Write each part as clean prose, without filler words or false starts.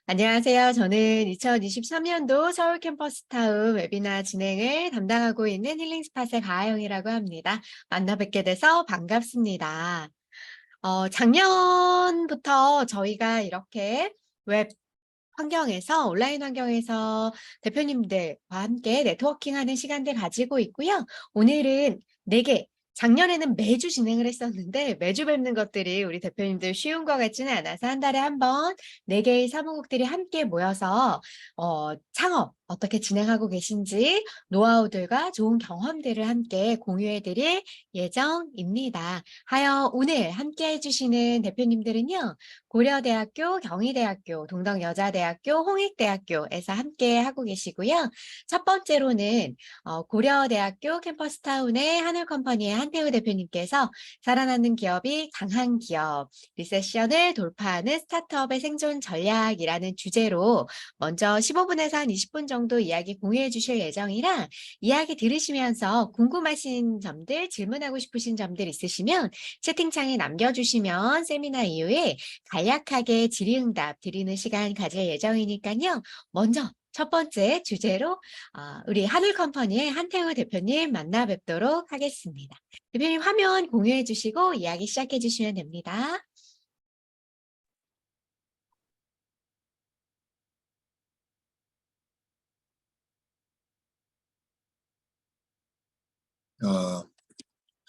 안녕하세요. 저는 2023년도 서울 캠퍼스타운 웨비나 진행을 담당하고 있는 힐링스팟의 가하영이라고 합니다. 만나 뵙게 돼서 반갑습니다. 작년부터 저희가 이렇게 웹 환경에서, 온라인 환경에서 대표님들과 함께 네트워킹하는 시간들 가지고 있고요. 오늘은 4개, 작년에는 매주 진행을 했었는데 매주 뵙는 것들이 우리 대표님들 쉬운 것 같지는 않아서 한 달에 한 번 4개의 사무국들이 함께 모여서 창업 어떻게 진행하고 계신지 노하우들과 좋은 경험들을 함께 공유해 드릴 예정입니다. 하여 오늘 함께 해주시는 대표님들은요. 고려대학교, 경희대학교, 동덕여자대학교, 홍익대학교에서 함께 하고 계시고요. 첫 번째로는 고려대학교 캠퍼스타운의 하늘컴퍼니의 한태우 대표님께서 살아남는 기업이 강한 기업, 리세션을 돌파하는 스타트업의 생존 전략이라는 주제로 먼저 15분에서 한 20분 정도 이야기 공유해 주실 예정이라 이야기 들으시면서 궁금하신 점들, 질문하고 싶으신 점들 있으시면 채팅창에 남겨주시면 세미나 이후에 간략하게 질의응답 드리는 시간 가질 예정이니까요. 먼저 첫 번째 주제로 우리 하늘컴퍼니의 한태우 대표님 만나 뵙도록 하겠습니다. 대표님 화면 공유해 주시고 이야기 시작해 주시면 됩니다.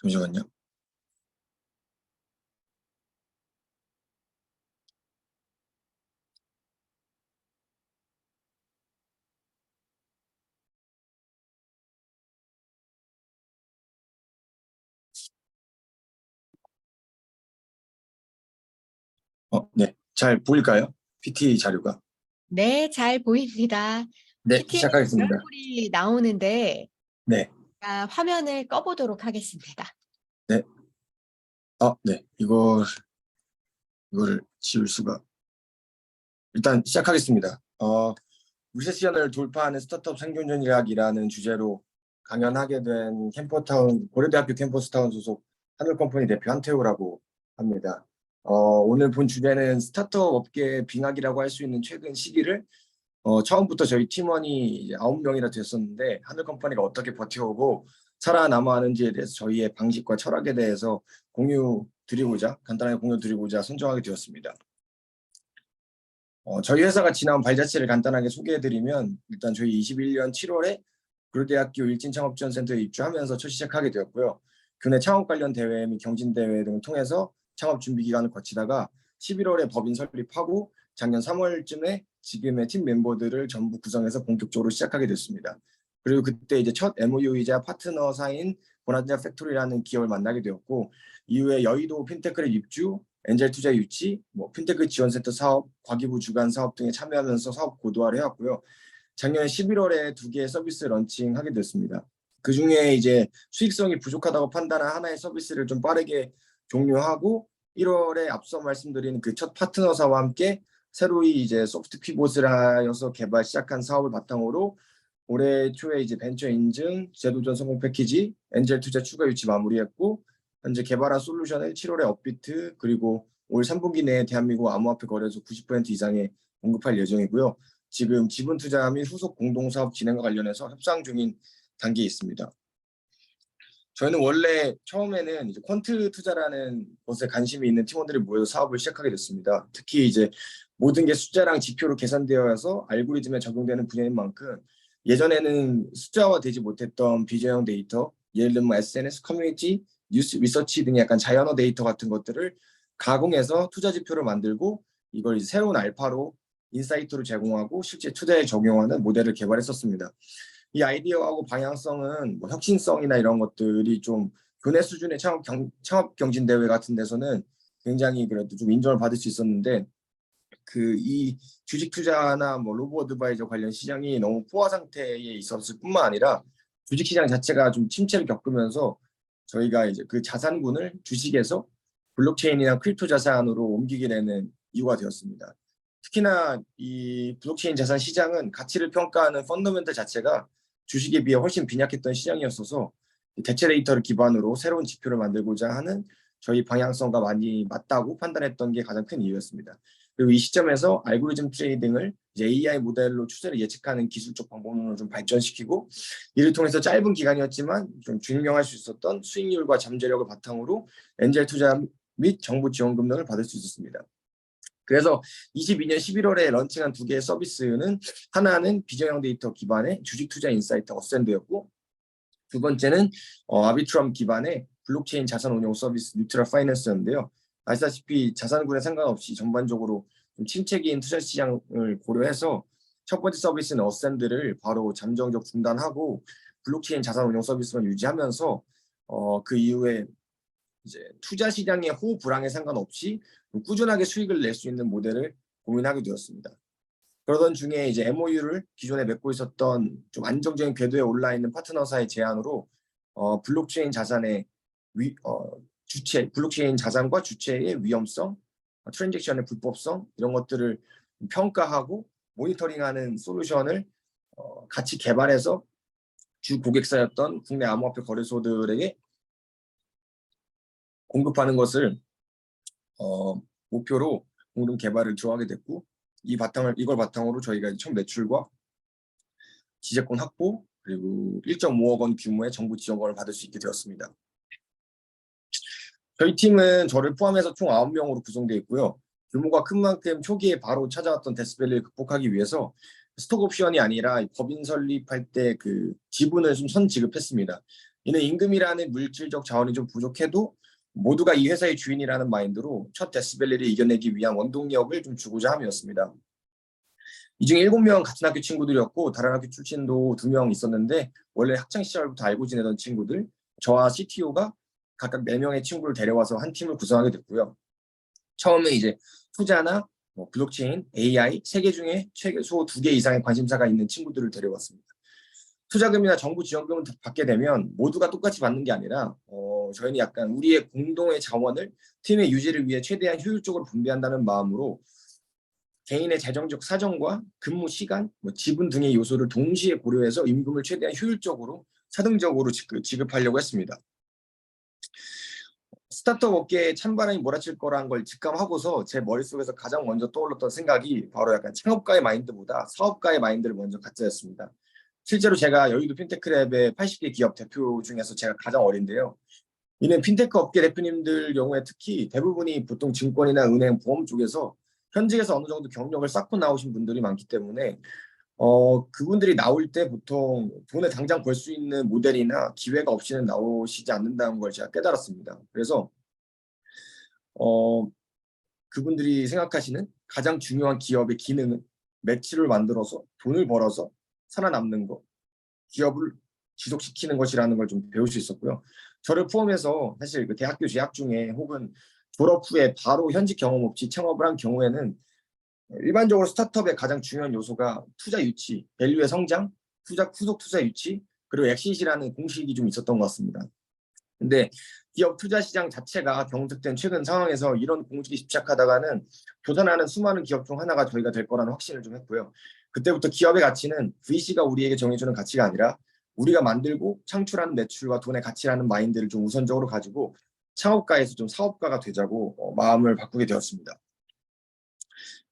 잠시만요. 네. 잘 보일까요? PT 자료가. 네, 잘 보입니다. 네, PT에 시작하겠습니다. 얼굴이 나오는데 네. 화면을 꺼보도록 하겠습니다. 네. 네. 이거를 지울 수가. 일단 시작하겠습니다. 리세션을 돌파하는 스타트업 생존 전략이라는 주제로 강연하게 된 고려대학교 캠퍼스타운 소속 하늘컴퍼니 대표 한태우라고 합니다. 오늘 본 주제는 스타트업 업계의 빙하기라고 할 수 있는 최근 시기를 처음부터 저희 팀원이 9명이나 됐었는데 하늘컴퍼니가 어떻게 버텨오고 살아남아 하는지에 대해서 저희의 방식과 철학에 대해서 간단하게 공유 드리고자 선정하게 되었습니다. 저희 회사가 지나온 발자취를 간단하게 소개해드리면 일단 저희 21년 7월에 고려대학교 일진창업지원센터에 입주하면서 첫 시작하게 되었고요. 교내 창업 관련 대회 및 경진대회 등을 통해서 창업 준비 기간을 거치다가 11월에 법인 설립하고 작년 3월쯤에 지금의 팀 멤버들을 전부 구성해서 본격적으로 시작하게 됐습니다. 그리고 그때 이제 첫 MOU이자 파트너사인 보나디아 팩토리라는 기업을 만나게 되었고 이후에 여의도 핀테크랩 입주, 엔젤 투자 유치, 핀테크 지원센터 사업, 과기부 주간 사업 등에 참여하면서 사업 고도화를 해왔고요. 작년 11월에 2개의 서비스 런칭하게 됐습니다. 그 중에 이제 수익성이 부족하다고 판단한 하나의 서비스를 좀 빠르게 종료하고 1월에 앞서 말씀드린 그 첫 파트너사와 함께 새로이 이제 소프트 피봇을 하여서 개발 시작한 사업을 바탕으로 올해 초에 이제 벤처 인증, 제도전 성공 패키지, 엔젤 투자 추가 유치 마무리했고 현재 개발한 솔루션을 7월에 업비트 그리고 올 3분기 내에 대한민국 암호화폐 거래소 90% 이상에 공급할 예정이고요. 지금 지분 투자 및 후속 공동사업 진행과 관련해서 협상 중인 단계에 있습니다. 저희는 원래 처음에는 이제 퀀트 투자라는 것에 관심이 있는 팀원들이 모여서 사업을 시작하게 됐습니다. 특히 이제 모든 게 숫자랑 지표로 계산되어서 알고리즘에 적용되는 분야인 만큼 예전에는 숫자화되지 못했던 비저형 데이터, 예를 들면 SNS, 커뮤니티, 뉴스 리서치 등의 약간 자연어 데이터 같은 것들을 가공해서 투자 지표를 만들고 이걸 이제 새로운 알파로 인사이트로 제공하고 실제 투자에 적용하는 모델을 개발했었습니다. 이 아이디어하고 방향성은 혁신성이나 이런 것들이 좀 교내 수준의 창업 경진 대회 같은 데서는 굉장히 그래도 좀 인정을 받을 수 있었는데 이 주식 투자나 로보 어드바이저 관련 시장이 너무 포화 상태에 있었을 뿐만 아니라 주식 시장 자체가 좀 침체를 겪으면서 저희가 이제 그 자산군을 주식에서 블록체인이나 크립토 자산으로 옮기게 되는 이유가 되었습니다. 특히나 이 블록체인 자산 시장은 가치를 평가하는 펀더멘털 자체가 주식에 비해 훨씬 빈약했던 시장이었어서 대체 데이터를 기반으로 새로운 지표를 만들고자 하는 저희 방향성과 많이 맞다고 판단했던 게 가장 큰 이유였습니다. 그리고 이 시점에서 알고리즘 트레이딩을 이제 AI 모델로 추세를 예측하는 기술적 방법론을 좀 발전시키고, 이를 통해서 짧은 기간이었지만 좀 증명할 수 있었던 수익률과 잠재력을 바탕으로 엔젤 투자 및 정부 지원금 등을 받을 수 있었습니다. 그래서 22년 11월에 런칭한 두 개의 서비스는, 하나는 비정형 데이터 기반의 주식 투자 인사이트 어센드였고, 두 번째는 아비트럼 기반의 블록체인 자산 운용 서비스 뉴트럴 파이낸스였는데요. 아시다시피 자산군에 상관없이 전반적으로 좀 침체기인 투자 시장을 고려해서 첫 번째 서비스는 어센드를 바로 잠정적 중단하고 블록체인 자산 운용 서비스만 유지하면서 그 이후에 이제 투자 시장의 호우 불황에 상관없이 꾸준하게 수익을 낼 수 있는 모델을 고민하게 되었습니다. 그러던 중에 이제 MOU를 기존에 맺고 있었던 좀 안정적인 궤도에 올라 있는 파트너사의 제안으로 블록체인 자산의 블록체인 자산과 주체의 위험성, 트랜잭션의 불법성, 이런 것들을 평가하고 모니터링하는 솔루션을 같이 개발해서 주 고객사였던 국내 암호화폐 거래소들에게 공급하는 것을 목표로 공동 개발을 들어가게 됐고, 이걸 바탕으로 저희가 첫 매출과 지재권 확보, 그리고 1.5억 원 규모의 정부 지원금을 받을 수 있게 되었습니다. 저희 팀은 저를 포함해서 총 9명으로 구성되어 있고요. 규모가 큰 만큼 초기에 바로 찾아왔던 데스밸리를 극복하기 위해서 스톡 옵션이 아니라 법인 설립할 때 그 지분을 좀 선지급했습니다. 이는 임금이라는 물질적 자원이 좀 부족해도 모두가 이 회사의 주인이라는 마인드로 첫 데스밸리를 이겨내기 위한 원동력을 좀 주고자 함이었습니다. 이 중에 7명 같은 학교 친구들이었고, 다른 학교 출신도 2명 있었는데, 원래 학창 시절부터 알고 지내던 친구들, 저와 CTO가 각각 4명의 친구를 데려와서 한 팀을 구성하게 됐고요. 처음에 이제 투자나 블록체인, AI 3개 중에 최소 2개 이상의 관심사가 있는 친구들을 데려왔습니다. 투자금이나 정부 지원금을 받게 되면 모두가 똑같이 받는 게 아니라 저희는 약간 우리의 공동의 자원을 팀의 유지를 위해 최대한 효율적으로 분배한다는 마음으로 개인의 재정적 사정과 근무 시간, 지분 등의 요소를 동시에 고려해서 임금을 최대한 효율적으로 차등적으로 지급하려고 했습니다. 스타트업 업계에 찬바람이 몰아칠 거라는 걸 직감하고서 제 머릿속에서 가장 먼저 떠올랐던 생각이 바로 약간 창업가의 마인드보다 사업가의 마인드를 먼저 갖자였습니다. 실제로 제가 여의도 핀테크랩의 80개 기업 대표 중에서 제가 가장 어린데요. 이는 핀테크 업계 대표님들 경우에 특히 대부분이 보통 증권이나 은행, 보험 쪽에서 현직에서 어느 정도 경력을 쌓고 나오신 분들이 많기 때문에 그분들이 나올 때 보통 돈을 당장 벌 수 있는 모델이나 기회가 없이는 나오시지 않는다는 걸 제가 깨달았습니다. 그래서 그분들이 생각하시는 가장 중요한 기업의 기능은 매출을 만들어서 돈을 벌어서 살아남는 것, 기업을 지속시키는 것이라는 걸 좀 배울 수 있었고요. 저를 포함해서 사실 그 대학교 재학 중에 혹은 졸업 후에 바로 현직 경험 없이 창업을 한 경우에는 일반적으로 스타트업의 가장 중요한 요소가 투자 유치, 밸류의 성장, 후속 투자 유치, 그리고 엑시트라는 공식이 좀 있었던 것 같습니다. 근데 기업 투자 시장 자체가 경직된 최근 상황에서 이런 공식이 집착하다가는 도전하는 수많은 기업 중 하나가 저희가 될 거라는 확신을 좀 했고요. 그때부터 기업의 가치는 VC가 우리에게 정해주는 가치가 아니라 우리가 만들고 창출하는 매출과 돈의 가치라는 마인드를 좀 우선적으로 가지고 창업가에서 좀 사업가가 되자고 마음을 바꾸게 되었습니다.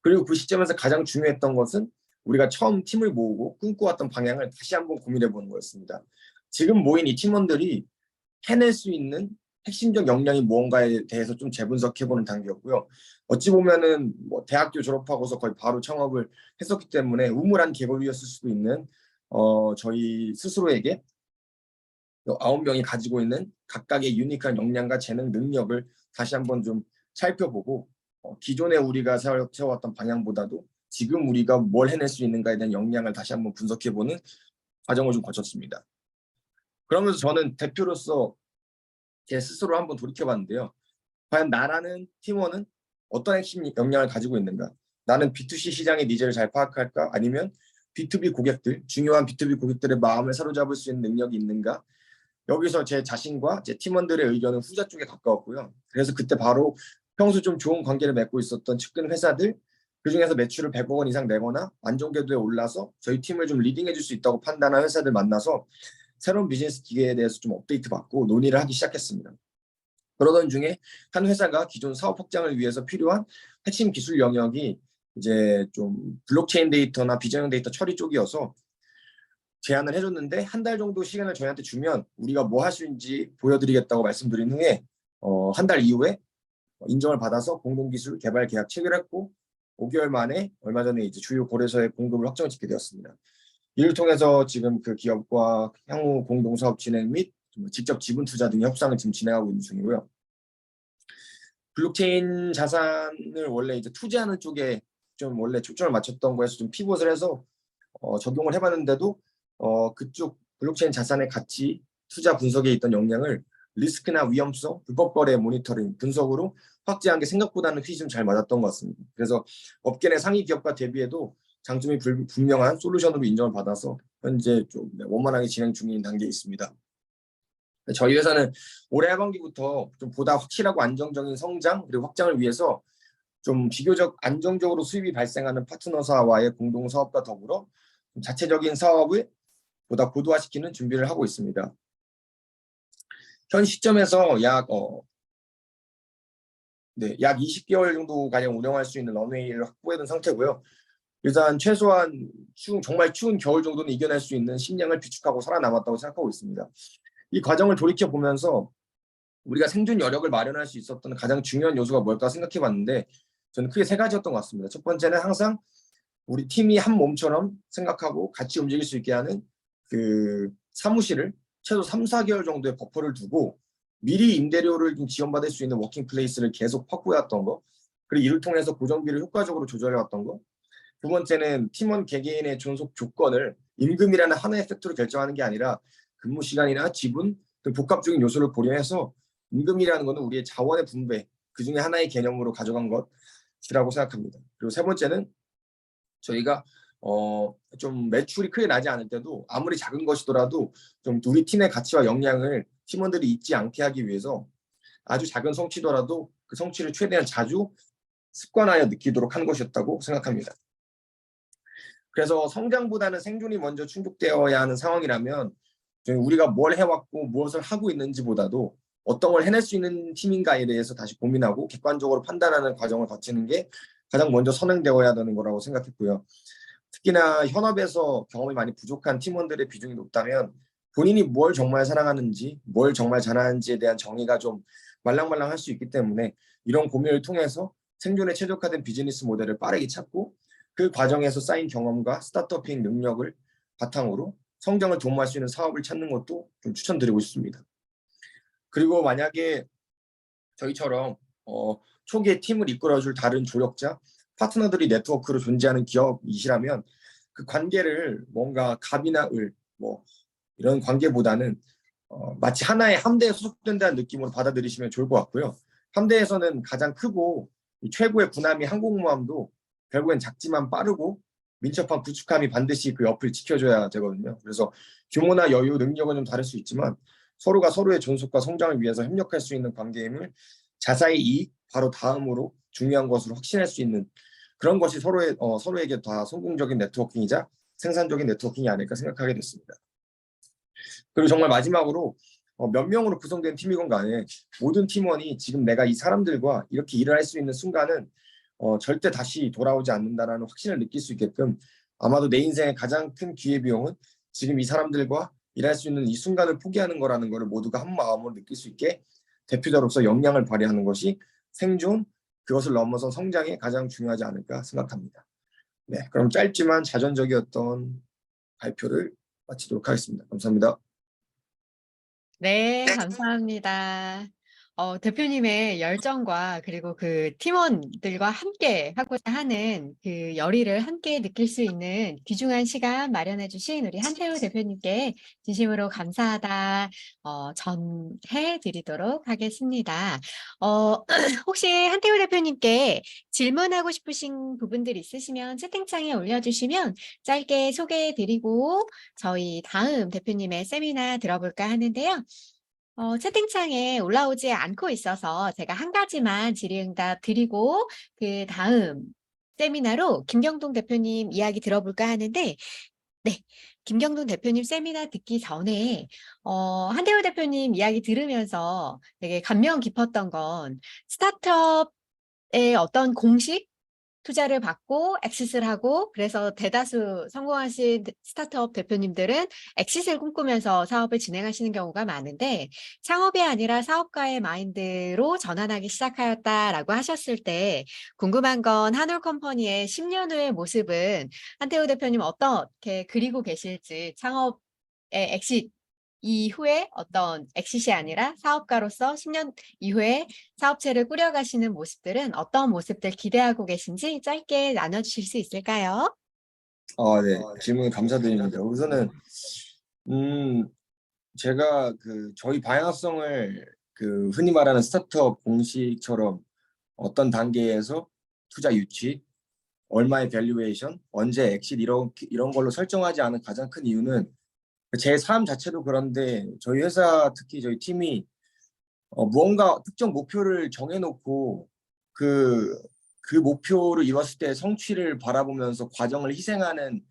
그리고 그 시점에서 가장 중요했던 것은 우리가 처음 팀을 모으고 꿈꿔왔던 방향을 다시 한번 고민해보는 거였습니다. 지금 모인 이 팀원들이 해낼 수 있는 핵심적 역량이 무언가에 대해서 좀 재분석해보는 단계였고요. 어찌 보면은 대학교 졸업하고서 거의 바로 창업을 했었기 때문에 우물한 개구리였을 수도 있는 저희 스스로에게 9명이 가지고 있는 각각의 유니크한 역량과 재능, 능력을 다시 한번 좀 살펴보고 기존에 우리가 세워왔던 방향보다도 지금 우리가 뭘 해낼 수 있는가에 대한 역량을 다시 한번 분석해보는 과정을 좀 거쳤습니다. 그러면서 저는 대표로서 제 스스로 한번 돌이켜봤는데요. 과연 나라는 팀원은 어떤 핵심 역량을 가지고 있는가? 나는 B2C 시장의 니즈를 잘 파악할까? 아니면 B2B 고객들, 중요한 B2B 고객들의 마음을 사로잡을 수 있는 능력이 있는가? 여기서 제 자신과 제 팀원들의 의견은 후자 쪽에 가까웠고요. 그래서 그때 바로 평소 좀 좋은 관계를 맺고 있었던 측근 회사들, 그중에서 매출을 100억 원 이상 내거나 안정궤도에 올라서 저희 팀을 좀 리딩해 줄 수 있다고 판단한 회사들 만나서 새로운 비즈니스 기회에 대해서 좀 업데이트 받고 논의를 하기 시작했습니다. 그러던 중에 한 회사가 기존 사업 확장을 위해서 필요한 핵심 기술 영역이 이제 좀 블록체인 데이터나 비전형 데이터 처리 쪽이어서 제안을 해줬는데 한 달 정도 시간을 저희한테 주면 우리가 뭐 할 수 있는지 보여드리겠다고 말씀드린 후에 한 달 이후에 인정을 받아서 공동기술 개발 계약 체결했고 5개월 만에 얼마 전에 이제 주요 거래소에 공급을 확정을 짓게 되었습니다. 이를 통해서 지금 그 기업과 향후 공동사업 진행 및 직접 지분 투자 등의 협상을 지금 진행하고 있는 중이고요. 블록체인 자산을 원래 이제 투자하는 쪽에 좀 원래 초점을 맞췄던 거에서 좀 피벗을 해서 적용을 해봤는데도 그쪽 블록체인 자산의 가치 투자 분석에 있던 역량을 리스크나 위험성, 불법 거래 모니터링 분석으로 확대한 게 생각보다는 휘이 좀 잘 맞았던 것 같습니다. 그래서 업계 내 상위 기업과 대비해도 장점이 분명한 솔루션으로 인정을 받아서 현재 좀 원만하게 진행 중인 단계에 있습니다. 저희 회사는 올해 하반기부터 좀 보다 확실하고 안정적인 성장 그리고 확장을 위해서 좀 비교적 안정적으로 수입이 발생하는 파트너사와의 공동 사업과 더불어 자체적인 사업을 보다 고도화시키는 준비를 하고 있습니다. 현 시점에서 약 20개월 정도 가량 운영할 수 있는 런웨이를 확보해둔 상태고요. 일단 최소한 정말 추운 겨울 정도는 이겨낼 수 있는 식량을 비축하고 살아남았다고 생각하고 있습니다. 이 과정을 돌이켜 보면서 우리가 생존 여력을 마련할 수 있었던 가장 중요한 요소가 뭘까 생각해 봤는데 저는 크게 세 가지였던 것 같습니다. 첫 번째는 항상 우리 팀이 한 몸처럼 생각하고 같이 움직일 수 있게 하는 그 사무실을 최소 3-4개월 정도의 버퍼를 두고 미리 임대료를 좀 지원받을 수 있는 워킹 플레이스를 계속 확보해왔던 거, 그리고 이를 통해서 고정비를 효과적으로 조절해왔던 거. 두 번째는 팀원 개개인의 존속 조건을 임금이라는 하나의 팩터로 결정하는 게 아니라 근무 시간이나 지분 등 복합적인 요소를 고려해서 임금이라는 것은 우리의 자원의 분배, 그 중에 하나의 개념으로 가져간 것이라고 생각합니다. 그리고 세 번째는 저희가 좀 매출이 크게 나지 않을 때도 아무리 작은 것이더라도 좀 우리 팀의 가치와 역량을 팀원들이 잊지 않게 하기 위해서 아주 작은 성취더라도 그 성취를 최대한 자주 습관하여 느끼도록 하는 것이었다고 생각합니다. 그래서 성장보다는 생존이 먼저 충족되어야 하는 상황이라면 우리가 뭘 해왔고 무엇을 하고 있는지보다도 어떤 걸 해낼 수 있는 팀인가에 대해서 다시 고민하고 객관적으로 판단하는 과정을 거치는 게 가장 먼저 선행되어야 되는 거라고 생각했고요. 특히나 현업에서 경험이 많이 부족한 팀원들의 비중이 높다면 본인이 뭘 정말 사랑하는지, 뭘 정말 잘하는지에 대한 정의가 좀 말랑말랑할 수 있기 때문에 이런 고민을 통해서 생존에 최적화된 비즈니스 모델을 빠르게 찾고 그 과정에서 쌓인 경험과 스타트업인 능력을 바탕으로 성장을 도모할 수 있는 사업을 찾는 것도 좀 추천드리고 싶습니다. 그리고 만약에 저희처럼 초기에 팀을 이끌어줄 다른 조력자, 파트너들이 네트워크로 존재하는 기업이시라면 그 관계를 뭔가 갑이나 을, 이런 관계보다는 마치 하나의 함대에 소속된다는 느낌으로 받아들이시면 좋을 것 같고요. 함대에서는 가장 크고 최고의 군함이 항공모함도 결국엔 작지만 빠르고 민첩한 구축함이 반드시 그 옆을 지켜줘야 되거든요. 그래서 규모나 여유, 능력은 좀 다를 수 있지만 서로가 서로의 존속과 성장을 위해서 협력할 수 있는 관계임을 자사의 이익 바로 다음으로 중요한 것으로 확신할 수 있는 그런 것이 서로에게 다 성공적인 네트워킹이자 생산적인 네트워킹이 아닐까 생각하게 됐습니다. 그리고 정말 마지막으로 몇 명으로 구성된 팀이건 간에 모든 팀원이 지금 내가 이 사람들과 이렇게 일을 할 수 있는 순간은 절대 다시 돌아오지 않는다라는 확신을 느낄 수 있게끔 아마도 내 인생의 가장 큰 기회비용은 지금 이 사람들과 일할 수 있는 이 순간을 포기하는 거라는 것을 모두가 한 마음으로 느낄 수 있게 대표자로서 역량을 발휘하는 것이 생존, 그것을 넘어서 성장에 가장 중요하지 않을까 생각합니다. 네, 그럼 짧지만 자전적이었던 발표를 마치도록 하겠습니다. 감사합니다. 네, 감사합니다. 대표님의 열정과 그리고 그 팀원들과 함께 하고자 하는 그 열의를 함께 느낄 수 있는 귀중한 시간 마련해 주신 우리 한태우 대표님께 진심으로 감사하다 전해 드리도록 하겠습니다. 혹시 한태우 대표님께 질문하고 싶으신 부분들 있으시면 채팅창에 올려주시면 짧게 소개해 드리고 저희 다음 대표님의 세미나 들어볼까 하는데요. 채팅창에 올라오지 않고 있어서 제가 한 가지만 질의응답 드리고 그 다음 세미나로 김경동 대표님 이야기 들어볼까 하는데 네. 김경동 대표님 세미나 듣기 전에 한대호 대표님 이야기 들으면서 되게 감명 깊었던 건 스타트업의 어떤 공식 투자를 받고 엑싯을 하고 그래서 대다수 성공하신 스타트업 대표님들은 엑싯을 꿈꾸면서 사업을 진행하시는 경우가 많은데 창업이 아니라 사업가의 마인드로 전환하기 시작하였다라고 하셨을 때 궁금한 건 한올 컴퍼니의 10년 후의 모습은 한태우 대표님 어떻게 그리고 계실지 창업의 엑싯 이후에 어떤 엑싯이 아니라 사업가로서 10년 이후에 사업체를 꾸려가시는 모습들은 어떤 모습들 기대하고 계신지 짧게 나눠주실 수 있을까요? 네. 질문 감사드립니다. 우선은 음, 제가 그 저희 방향성을 그 흔히 말하는 스타트업 공식처럼 어떤 단계에서 투자 유치, 얼마의 밸류에이션, 언제 엑sit 이런 걸로 설정하지 않은 가장 큰 이유는 제 삶 자체도 그런데 저희 회사 특히 저희 팀이 무언가 특정 목표를 정해놓고 그, 그 목표를 이뤘을 때 성취를 바라보면서 과정을 희생하는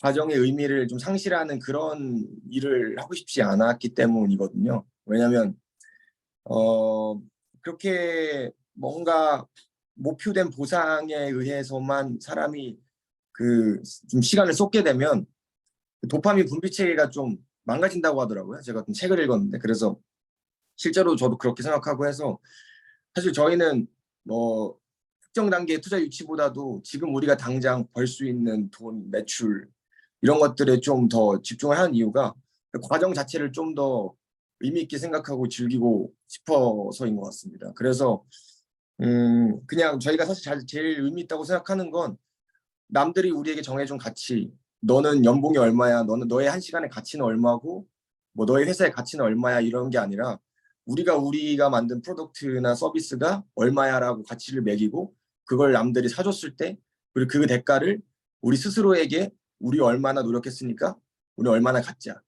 과정의 의미를 좀 상실하는 그런 일을 하고 싶지 않았기 때문이거든요. 왜냐하면 그렇게 뭔가 목표된 보상에 의해서만 사람이 그 좀 시간을 쏟게 되면 그 도파민 분비 체계가 좀 망가진다고 하더라고요. 제가 어떤 책을 읽었는데 그래서 실제로 저도 그렇게 생각하고 해서 사실 저희는 뭐 특정 단계의 투자 유치보다도 지금 우리가 당장 벌 수 있는 돈, 매출 이런 것들에 좀 더 집중을 하는 이유가 그 과정 자체를 좀 더 의미 있게 생각하고 즐기고 싶어서인 것 같습니다. 그래서 그냥 저희가 사실 제일 의미 있다고 생각하는 건 남들이 우리에게 정해준 가치, 너는 연봉이 얼마야, 너는 너의 한 시간의 가치는 얼마고, 뭐 너의 회사의 가치는 얼마야 이런 게 아니라 우리가 만든 프로덕트나 서비스가 얼마야라고 가치를 매기고 그걸 남들이 사줬을 때 그리고 그 대가를 우리 스스로에게 우리 얼마나 노력했으니까 우리 얼마나 갖자,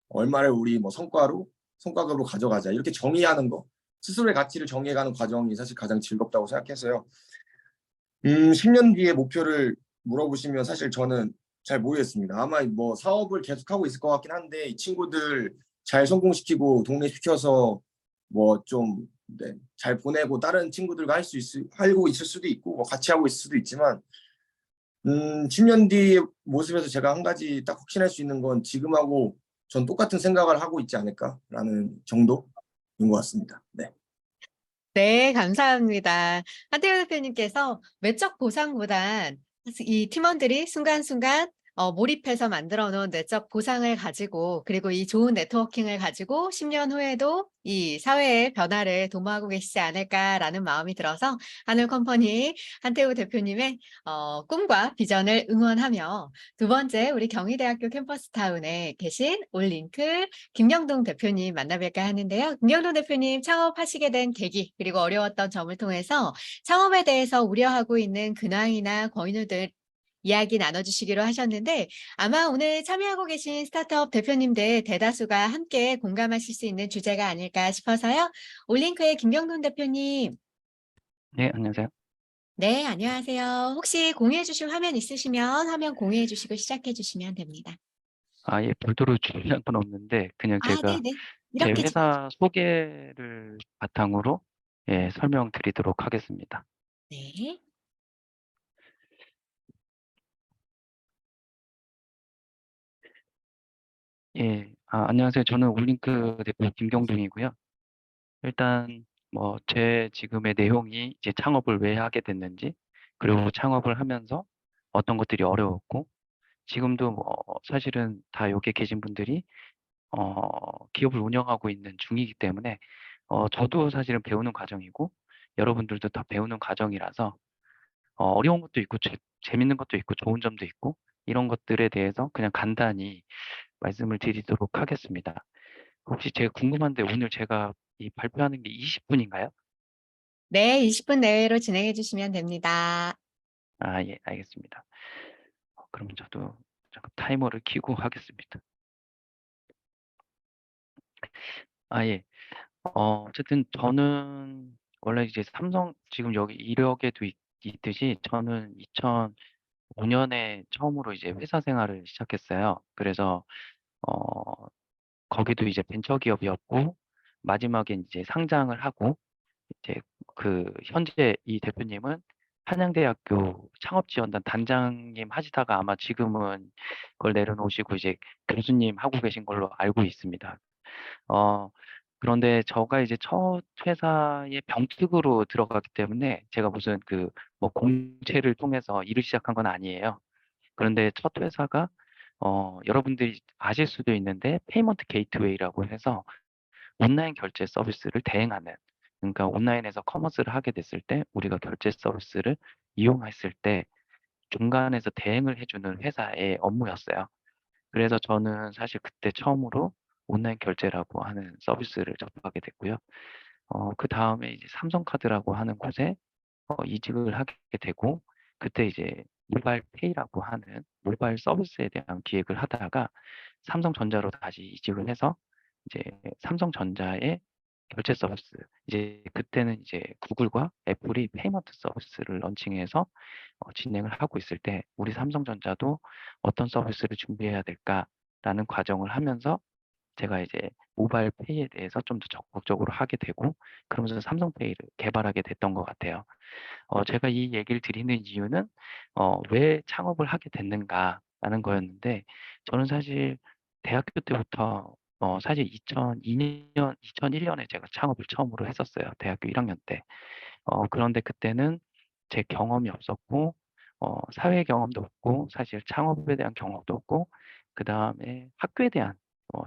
얼마를 우리 뭐 성과급으로 가져가자 이렇게 정의하는 거 스스로의 가치를 정의해가는 과정이 사실 가장 즐겁다고 생각해서요. 10년 뒤의 목표를 물어보시면 사실 저는 잘 모르겠습니다. 아마 뭐 사업을 계속하고 있을 것 같긴 한데 이 친구들 잘 성공시키고 독립시켜서 뭐 좀 네, 잘 보내고 다른 친구들과 하고 있을 수도 있고 뭐 같이 하고 있을 수도 있지만 10년 뒤의 모습에서 제가 한 가지 딱 확신할 수 있는 건 지금하고 전 똑같은 생각을 하고 있지 않을까라는 정도인 것 같습니다. 네. 네, 감사합니다. 한태우 대표님께서 외적 보상보단 이 팀원들이 순간순간 몰입해서 만들어 놓은 내적 보상을 가지고 그리고 이 좋은 네트워킹을 가지고 10년 후에도 이 사회의 변화를 도모하고 계시지 않을까라는 마음이 들어서 한울 컴퍼니 한태우 대표님의 꿈과 비전을 응원하며 두 번째 우리 경희대학교 캠퍼스타운에 계신 올링크 김경동 대표님 만나뵐까 하는데요. 김경동 대표님 창업하시게 된 계기 그리고 어려웠던 점을 통해서 창업에 대해서 우려하고 있는 근황이나 권유들 이야기 나눠주시기로 하셨는데 아마 오늘 참여하고 계신 스타트업 대표님들 대다수가 함께 공감하실 수 있는 주제가 아닐까 싶어서요. 올링크의 김경동 대표님. 네, 안녕하세요. 네, 안녕하세요. 혹시 공유해 주실 화면 있으시면 화면 공유해 주시고 시작해 주시면 됩니다. 예, 별도로 중요한 건 없는데, 그냥 아, 제가 네네. 제 이렇게 회사 소개를 바탕으로 설명드리도록 하겠습니다. 네. 안녕하세요. 저는 올링크 대표 김경동이고요. 일단, 뭐, 제 지금의 내용이 이제 창업을 왜 하게 됐는지, 그리고 창업을 하면서 어떤 것들이 어려웠고, 지금도 뭐, 사실은 다 여기 계신 분들이 기업을 운영하고 있는 중이기 때문에 저도 사실은 배우는 과정이고 여러분들도 다 배우는 과정이라서 어려운 것도 있고 재밌는 것도 있고 좋은 점도 있고 이런 것들에 대해서 그냥 간단히 말씀을 드리도록 하겠습니다. 혹시 제가 궁금한데 오늘 제가 이 발표하는 게 20분인가요? 네, 20분 내외로 진행해 주시면 됩니다. 예, 알겠습니다. 그럼 저도 잠깐 타이머를 켜고 하겠습니다. 예. 어쨌든 저는 원래 이제 삼성 지금 여기 이력에도 있듯이 저는 5년에 처음으로 이제 회사 생활을 시작했어요. 그래서 어 거기도 이제 벤처기업이었고 마지막에 이제 상장을 하고 이제 현재 이 대표님은 한양대학교 창업지원단 단장님 하시다가 아마 지금은 그걸 내려놓으시고 이제 교수님 하고 계신 걸로 알고 있습니다. 어 그런데 저가 이제 첫 회사에 병특으로 들어갔기 때문에 제가 무슨 뭐 공채를 통해서 일을 시작한 건 아니에요. 그런데 첫 회사가 여러분들이 아실 수도 있는데 페이먼트 게이트웨이라고 해서 온라인 결제 서비스를 대행하는, 그러니까 온라인에서 커머스를 하게 됐을 때 우리가 결제 서비스를 이용했을 때 중간에서 대행을 해주는 회사의 업무였어요. 그래서 저는 사실 그때 처음으로 온라인 결제라고 하는 서비스를 접하게 됐고요. 그다음에 이제 삼성카드라고 하는 곳에 이직을 하게 되고 그때 이제 모바일 페이라고 하는 모바일 서비스에 대한 기획을 하다가 삼성전자로 다시 이직을 해서 이제 삼성전자의 결제 서비스, 이제 그때는 이제 구글과 애플이 페이먼트 서비스를 런칭해서 진행을 하고 있을 때 우리 삼성전자도 어떤 서비스를 준비해야 될까라는 과정을 하면서 제가 이제 모바일 페이에 대해서 좀 더 적극적으로 하게 되고 그러면서 삼성페이를 개발하게 됐던 것 같아요. 제가 이 얘기를 드리는 이유는 왜 창업을 하게 됐는가라는 거였는데 저는 사실 대학교 때부터 사실 2002년, 2001년에 제가 창업을 처음으로 했었어요. 대학교 1학년 때. 그런데 그때는 제 경험이 없었고 사회 경험도 없고 사실 창업에 대한 경험도 없고 그다음에 학교에 대한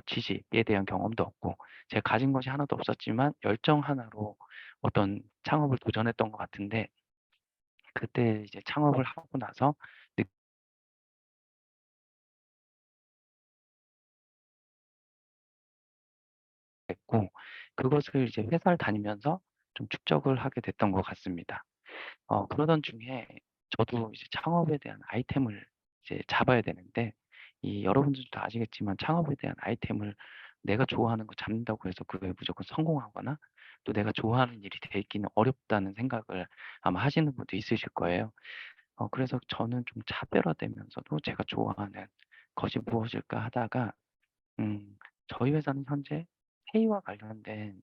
지식에 대한 경험도 없고 제가 가진 것이 하나도 없었지만 열정 하나로 어떤 창업을 도전했던 것 같은데 그때 이제 창업을 하고 나서 느꼈고 그것을 이제 회사를 다니면서 좀 축적을 하게 됐던 것 같습니다. 그러던 중에 저도 이제 창업에 대한 아이템을 이제 잡아야 되는데 여러분들도 아시겠지만 창업에 대한 아이템을 내가 좋아하는 거 잡는다고 해서 그게 무조건 성공하거나 또 내가 좋아하는 일이 돼 있기는 어렵다는 생각을 아마 하시는 분도 있으실 거예요. 그래서 저는 좀 차별화되면서도 제가 좋아하는 것이 무엇일까 하다가 음 저희 회사는 현재 페이와 관련된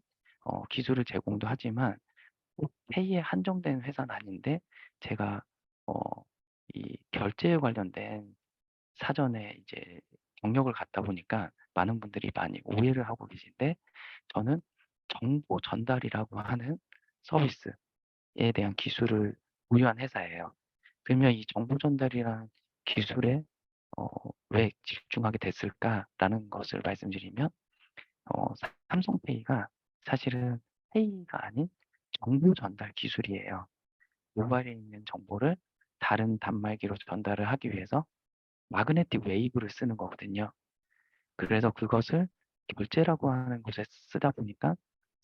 기술을 제공도 하지만 꼭 페이에 한정된 회사는 아닌데 제가 어 이 결제에 관련된 사전에 이제 경력을 갖다 보니까 많은 분들이 많이 오해를 하고 계신데 저는 정보 전달이라고 하는 서비스에 대한 기술을 보유한 회사예요. 그러면 이 정보 전달이라는 기술에 왜 집중하게 됐을까라는 것을 말씀드리면 삼성페이가 사실은 페이가 아닌 정보 전달 기술이에요. 모바일에 있는 정보를 다른 단말기로 전달을 하기 위해서 마그네틱 웨이브를 쓰는 거거든요. 그래서 그것을 결제라고 하는 곳에 쓰다 보니까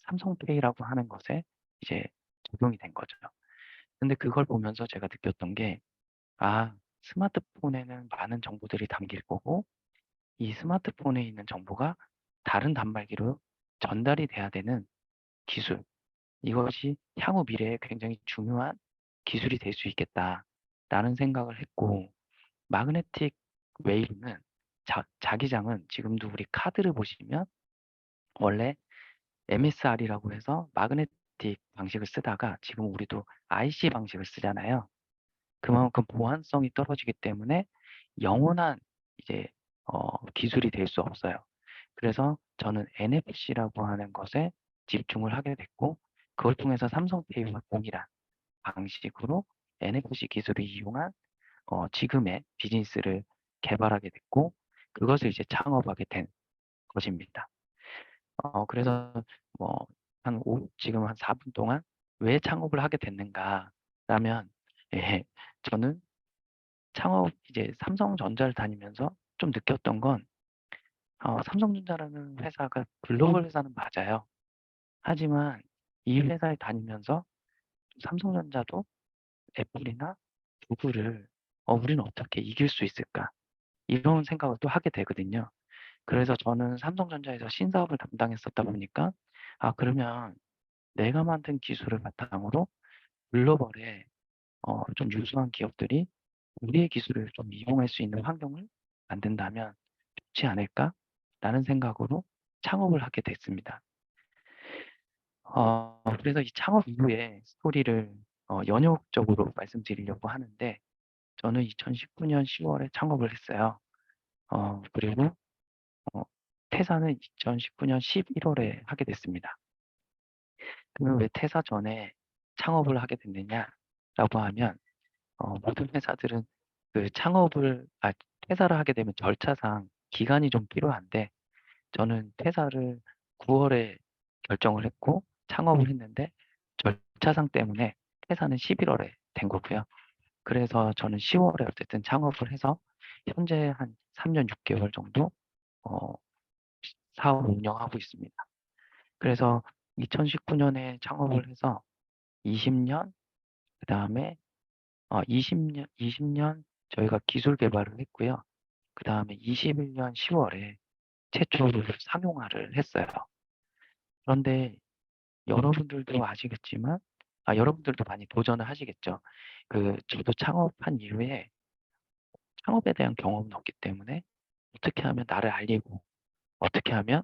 삼성페이라고 하는 것에 이제 적용이 된 거죠. 근데 그걸 보면서 제가 느꼈던 게, 아, 스마트폰에는 많은 정보들이 담길 거고, 이 스마트폰에 있는 정보가 다른 단말기로 전달이 돼야 되는 기술, 이것이 향후 미래에 굉장히 중요한 기술이 될 수 있겠다라는 생각을 했고, 마그네틱 웨이브는 자기장은 지금도 우리 카드를 보시면 원래 MSR이라고 해서 마그네틱 방식을 쓰다가 지금 우리도 IC 방식을 쓰잖아요. 그만큼 보안성이 떨어지기 때문에 영원한 이제 기술이 될 수 없어요. 그래서 저는 NFC라고 하는 것에 집중을 하게 됐고 그걸 통해서 삼성페이와 동일한 방식으로 NFC 기술을 이용한 지금의 비즈니스를 개발하게 됐고 그것을 이제 창업하게 된 것입니다. 그래서 뭐 지금 한 4분 동안 왜 창업을 하게 됐는가라면 예, 저는 창업 이제 삼성전자를 다니면서 좀 느꼈던 건 삼성전자라는 회사가 글로벌 회사는 맞아요. 하지만 이 회사에 다니면서 삼성전자도 애플이나 구글을 우리는 어떻게 이길 수 있을까? 이런 생각을 또 하게 되거든요. 그래서 저는 삼성전자에서 신사업을 담당했었다 보니까 그러면 내가 만든 기술을 바탕으로 글로벌에 좀 유수한 기업들이 우리의 기술을 좀 이용할 수 있는 환경을 만든다면 좋지 않을까라는 생각으로 창업을 하게 됐습니다. 그래서 이 창업 이후에 스토리를 연역적으로 말씀드리려고 하는데, 저는 2019년 10월에 창업을 했어요. 그리고 어, 퇴사는 2019년 11월에 하게 됐습니다. 그러면 왜 퇴사 전에 창업을 하게 됐느냐라고 하면, 모든 회사들은 그 퇴사를 하게 되면 절차상 기간이 좀 필요한데, 저는 퇴사를 9월에 결정을 했고 창업을 했는데, 절차상 때문에 퇴사는 11월에 된 거고요. 그래서 저는 10월에 어쨌든 창업을 해서 현재 한 3년 6개월 정도 어, 사업을 운영하고 있습니다. 그래서 2019년에 창업을 해서 20년, 그 다음에 20년 저희가 기술 개발을 했고요. 그 다음에 21년 10월에 최초로 상용화를 했어요. 그런데 여러분들도 아시겠지만, 여러분들도 많이 도전을 하시겠죠. 저도 창업한 이후에 창업에 대한 경험은 없기 때문에 어떻게 하면 나를 알리고, 어떻게 하면,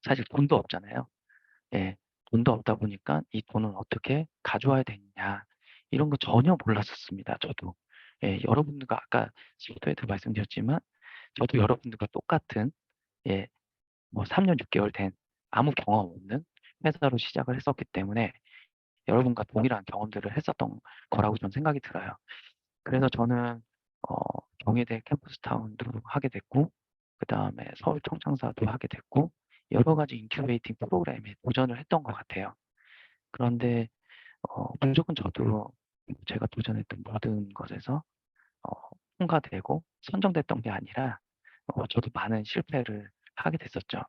사실 돈도 없잖아요. 예, 돈도 없다 보니까 이 돈은 어떻게 가져와야 되느냐, 이런 거 전혀 몰랐었습니다. 저도. 예, 여러분들과 아까 시부터에도 말씀드렸지만, 저도 여러분들과 똑같은, 예, 뭐 3년 6개월 된 아무 경험 없는 회사로 시작을 했었기 때문에 여러분과 동일한 경험들을 했었던 거라고 저는 생각이 들어요. 그래서 저는 어, 경희대 캠퍼스타운도 하게 됐고, 그 다음에 서울 청창사도 하게 됐고, 여러 가지 인큐베이팅 프로그램에 도전을 했던 것 같아요. 그런데 무조건 저도 제가 도전했던 모든 것에서 어, 통과되고 선정됐던 게 아니라 저도 많은 실패를 하게 됐었죠.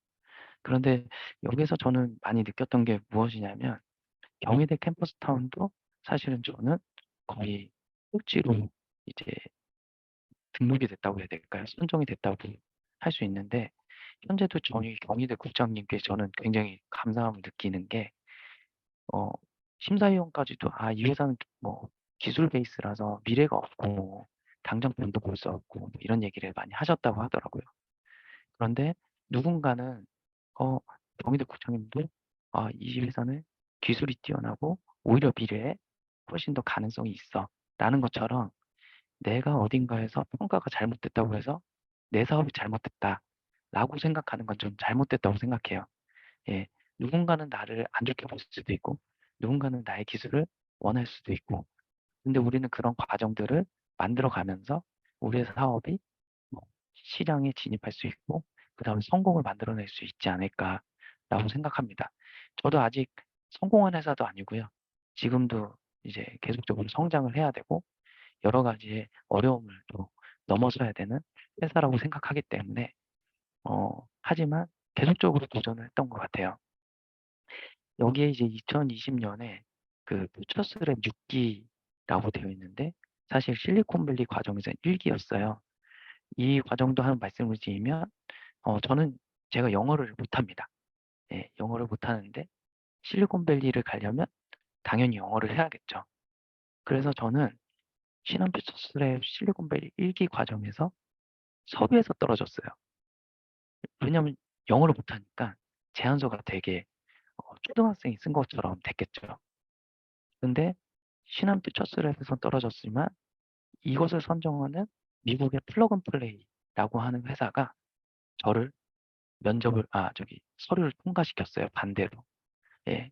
그런데 여기서 저는 많이 느꼈던 게 무엇이냐면, 경희대 캠퍼스타운도 사실은 저는 거의 꼭지로 이제 등록이 됐다고 해야 될까요? 선정이 됐다고 할 수 있는데, 현재도 저희 경희대 국장님께 저는 굉장히 감사함을 느끼는 게, 어, 심사위원까지도 이 회사는 뭐 기술 베이스라서 미래가 없고 당장 돈도 벌 수 없고 뭐 이런 얘기를 많이 하셨다고 하더라고요. 그런데 누군가는 경희대 국장님도 이 회사는 기술이 뛰어나고 오히려 미래에 훨씬 더 가능성이 있어 라는 것처럼, 내가 어딘가에서 평가가 잘못됐다고 해서 내 사업이 잘못됐다라고 생각하는 건 좀 잘못됐다고 생각해요. 예, 누군가는 나를 안 좋게 볼 수도 있고, 누군가는 나의 기술을 원할 수도 있고, 근데 우리는 그런 과정들을 만들어 가면서 우리의 사업이 뭐 시장에 진입할 수 있고, 그 다음에 성공을 만들어낼 수 있지 않을까라고 생각합니다. 저도 아직 성공한 회사도 아니고요. 지금도 이제 계속적으로 성장을 해야 되고, 여러 가지의 어려움을 또 넘어서야 되는 회사라고 생각하기 때문에, 하지만 계속적으로 도전을 했던 것 같아요. 여기에 이제 2020년에 그 퓨처스랩 6기라고 되어 있는데, 사실 실리콘밸리 과정에서 1기였어요. 이 과정도 한 말씀을 드리면, 저는 제가 영어를 못합니다. 예, 영어를 못하는데 실리콘밸리를 가려면 당연히 영어를 해야겠죠. 그래서 저는 신한퓨처스랩 실리콘밸리 1기 과정에서 섭외에서 떨어졌어요. 왜냐면 영어를 못하니까 제안서가 되게 초등학생이 쓴 것처럼 됐겠죠. 근데 신한퓨처스랩에서 떨어졌지만, 이것을 선정하는 미국의 플러그앤플레이라고 하는 회사가 저를 서류를 통과시켰어요, 반대로. 예.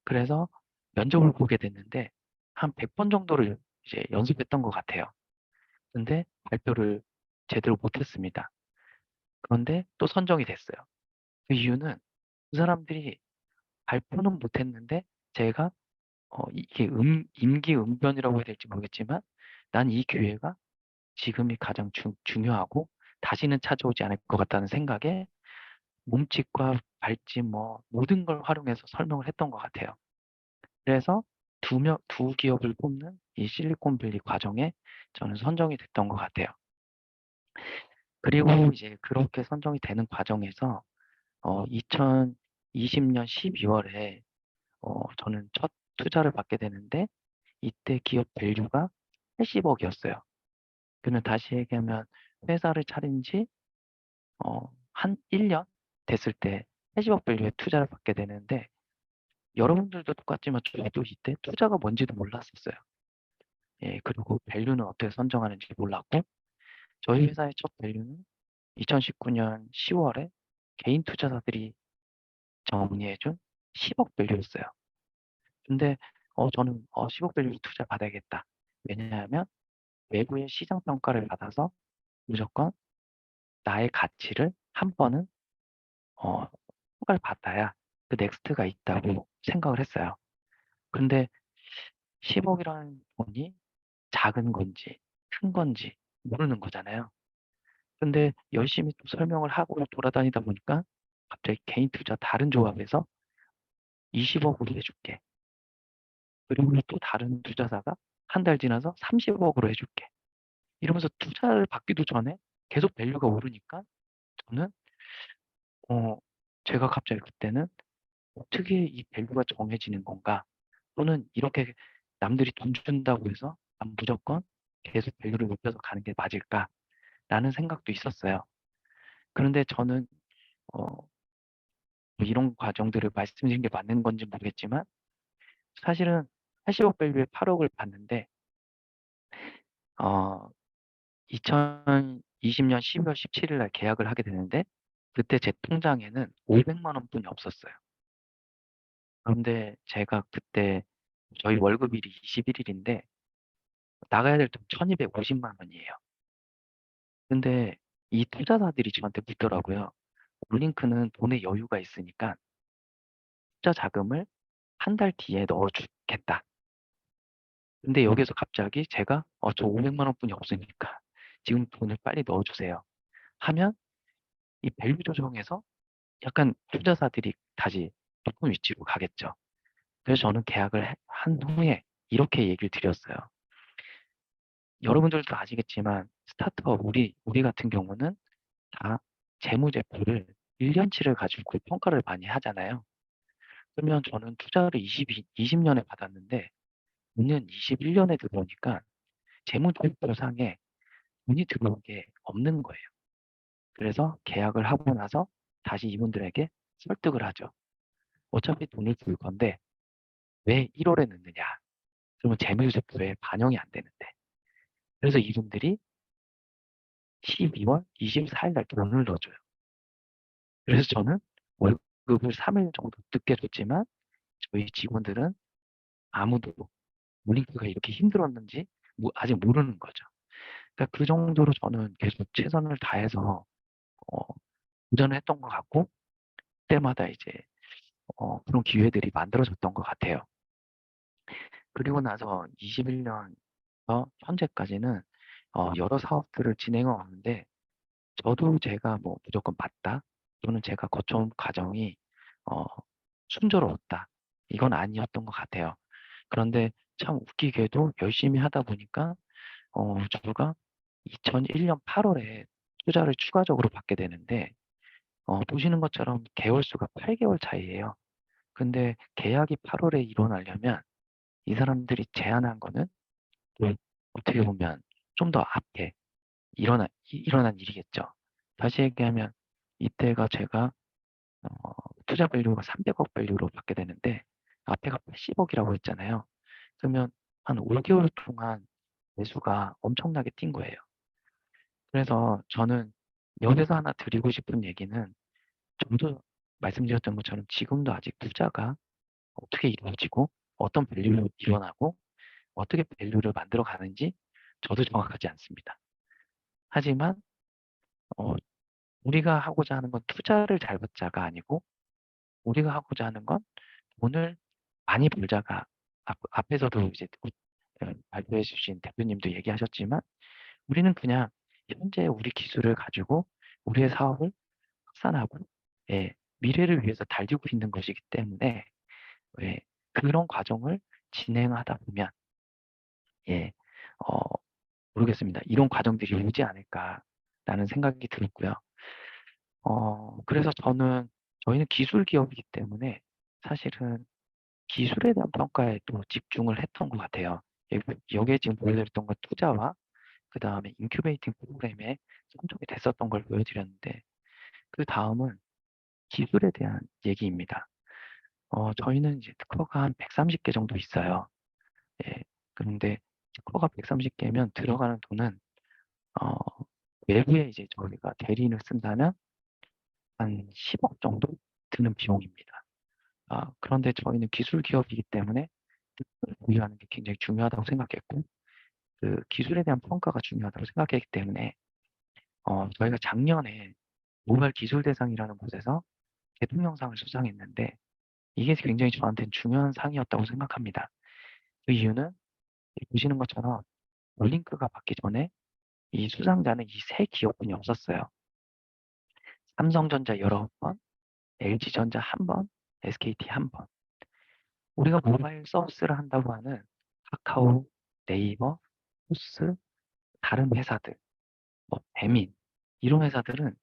그래서 면접을 보게 됐는데, 한 100번 정도를 이제 연습했던 것 같아요. 근데 발표를 제대로 못했습니다. 그런데 또 선정이 됐어요. 그 이유는 그 사람들이 발표는 못했는데, 제가 이게 임기응변이라고 해야 될지 모르겠지만, 난 이 기회가 지금이 가장 중요하고 다시는 찾아오지 않을 것 같다는 생각에 몸짓과 발짓 뭐 모든 걸 활용해서 설명을 했던 것 같아요. 그래서 두 기업을 뽑는 이 실리콘밸리 과정에 저는 선정이 됐던 것 같아요. 그리고 이제 그렇게 선정이 되는 과정에서 2020년 12월에 저는 첫 투자를 받게 되는데, 이때 기업 밸류가 80억이었어요. 그러면 다시 얘기하면 회사를 차린 지 한 1년 됐을 때 80억 밸류의 투자를 받게 되는데 여러분들도 똑같지만 저도 이때 투자가 뭔지도 몰랐었어요. 예, 그리고 밸류는 어떻게 선정하는지 몰랐고 저희 회사의 첫 밸류는 2019년 10월에 개인 투자자들이 정리해준 10억 밸류였어요. 근데 저는 10억 밸류 투자 받아야겠다. 왜냐하면 외부의 시장 평가를 받아서 무조건 나의 가치를 한 번은 평가를 받아야 그 넥스트가 있다고 생각을 했어요. 근데 10억이라는 돈이 작은 건지 큰 건지 모르는 거잖아요. 근데 열심히 또 설명을 하고 돌아다니다 보니까 갑자기 개인 투자 다른 조합에서 20억으로 해줄게. 그리고 또 다른 투자사가 한 달 지나서 30억으로 해줄게. 이러면서 투자를 받기도 전에 계속 밸류가 오르니까 저는 어, 제가 갑자기 그때는 어떻게 이 밸류가 정해지는 건가? 또는 이렇게 남들이 돈 준다고 해서 난 무조건 계속 밸류를 높여서 가는 게 맞을까라는 생각도 있었어요. 그런데 저는 뭐 이런 과정들을 말씀드린 게 맞는 건지 모르겠지만 사실은 80억 밸류에 8억을 받는데 2020년 12월 17일 날 계약을 하게 되는데 그때 제 통장에는 500만 원뿐이 없었어요. 그런데 제가 그때 저희 월급일이 21일인데 나가야 될 돈 1250만 원이에요. 근데 이 투자자들이 저한테 묻더라고요. 올링크는 돈에 여유가 있으니까 투자 자금을 한 달 뒤에 넣어주겠다. 근데 여기서 갑자기 제가 저 500만 원뿐이 없으니까 지금 돈을 빨리 넣어주세요. 하면 이 밸류 조정에서 약간 투자자들이 다시 높은 위치로 가겠죠. 그래서 저는 계약을 한 후에 이렇게 얘기를 드렸어요. 여러분들도 아시겠지만 스타트업 우리 같은 경우는 다 재무제표를 1년치를 가지고 평가를 많이 하잖아요. 그러면 저는 투자를 20년에 받았는데 문은 21년에 들어오니까 재무제표상에 돈이 들어온 게 없는 거예요. 그래서 계약을 하고 나서 다시 이분들에게 설득을 하죠. 어차피 돈을 줄 건데 왜 1월에 넣느냐? 그러면 재무제표에 반영이 안 되는데. 그래서 이분들이 12월 24일 날 돈을 넣어줘요. 그래서 저는 월급을 3일 정도 늦게 줬지만 저희 직원들은 아무도 모닝크가 이렇게 힘들었는지 아직 모르는 거죠. 그러니까 그 정도로 저는 계속 최선을 다해서 어, 도전을 했던 것 같고 그때마다 이제 그런 기회들이 만들어졌던 것 같아요. 그리고 나서 21년부터 현재까지는 여러 사업들을 진행해 왔는데 저도 제가 뭐 무조건 맞다 또는 제가 거쳐온 과정이 어, 순조로웠다 이건 아니었던 것 같아요. 그런데 참 웃기게도 열심히 하다 보니까 저가 2001년 8월에 투자를 추가적으로 받게 되는데 보시는 것처럼 개월 수가 8개월 차이예요. 근데 계약이 8월에 일어나려면 이 사람들이 제안한 거는 또 어떻게 보면 좀 더 앞에 일어난 일이겠죠. 다시 얘기하면 이때가 제가 투자 밸류가 300억 밸류로 받게 되는데 앞에가 80억이라고 했잖아요. 그러면 한 5개월 동안 매수가 엄청나게 뛴 거예요. 그래서 저는 여기서 하나 드리고 싶은 얘기는 좀더 말씀드렸던 것처럼 지금도 아직 투자가 어떻게 이루어지고 어떤 밸류로 일어나고 어떻게 밸류를 만들어 가는지 저도 정확하지 않습니다. 하지만 어, 우리가 하고자 하는 건 투자를 잘 받자가 아니고 우리가 하고자 하는 건 돈을 많이 벌자가 앞에서도 이제 발표해 주신 대표님도 얘기하셨지만 우리는 그냥 현재 우리 기술을 가지고 우리의 사업을 확산하고 예, 미래를 위해서 달리고 있는 것이기 때문에 예, 그런 과정을 진행하다 보면 예, 어, 모르겠습니다. 이런 과정들이 오지 않을까라는 생각이 들었고요. 그래서 저희는 기술 기업이기 때문에 사실은 기술에 대한 평가에 또 집중을 했던 것 같아요. 여기에 지금 보여드렸던 건 투자와 그다음에 인큐베이팅 프로그램에 선정이 됐었던 걸 보여드렸는데 그다음은 기술에 대한 얘기입니다. 저희는 이제 특허가 한 130개 정도 있어요. 예. 그런데 특허가 130개면 들어가는 돈은 어 외부에 이제 저희가 대리인을 쓴다면 한 10억 정도 드는 비용입니다. 그런데 저희는 기술 기업이기 때문에 특허를 보유하는 게 굉장히 중요하다고 생각했고 그 기술에 대한 평가가 중요하다고 생각했기 때문에 저희가 작년에 모바일 기술 대상이라는 곳에서 대통령상을 수상했는데 이게 굉장히 저한테는 중요한 상이었다고 생각합니다. 그 이유는 보시는 것처럼 올링크가 받기 전에 이 수상자는 이 세 기업군이 없었어요. 삼성전자 여러 번, LG전자 한 번, SKT 한 번. 우리가 모바일 서비스를 한다고 하는 카카오, 네이버, 포스, 다른 회사들, 뭐 배민 이런 회사들은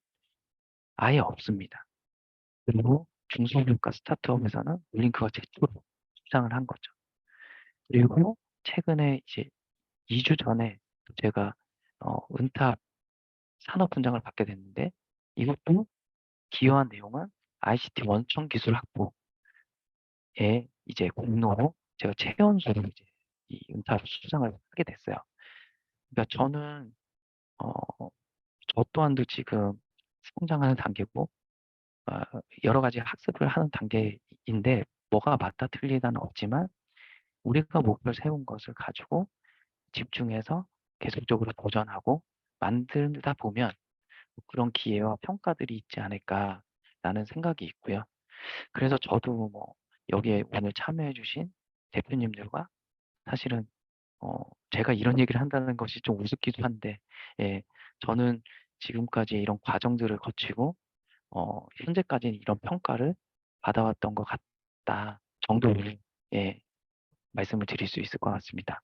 아예 없습니다. 그리고 중소기업과 스타트업에서는 올링크가 최초로 수상을 한 거죠. 그리고 최근에 이제 2주 전에 제가 은탑 산업훈장을 받게 됐는데 이것도 기여한 내용은 ICT 원천 기술 확보에 이제 공로로 제가 최연소로 이제 이 은탑 수상을 하게 됐어요. 그러니까 저는 어, 저 또한도 지금 성장하는 단계고 여러 가지 학습을 하는 단계인데 뭐가 맞다 틀리다는 없지만 우리가 목표를 세운 것을 가지고 집중해서 계속적으로 도전하고 만들다 보면 그런 기회와 평가들이 있지 않을까라는 생각이 있고요. 그래서 저도 뭐 여기에 오늘 참여해 주신 대표님들과 사실은 제가 이런 얘기를 한다는 것이 좀 우습기도 한데 예, 저는 지금까지 이런 과정들을 거치고 현재까지는 이런 평가를 받아왔던 것 같다 정도로 예, 말씀을 드릴 수 있을 것 같습니다.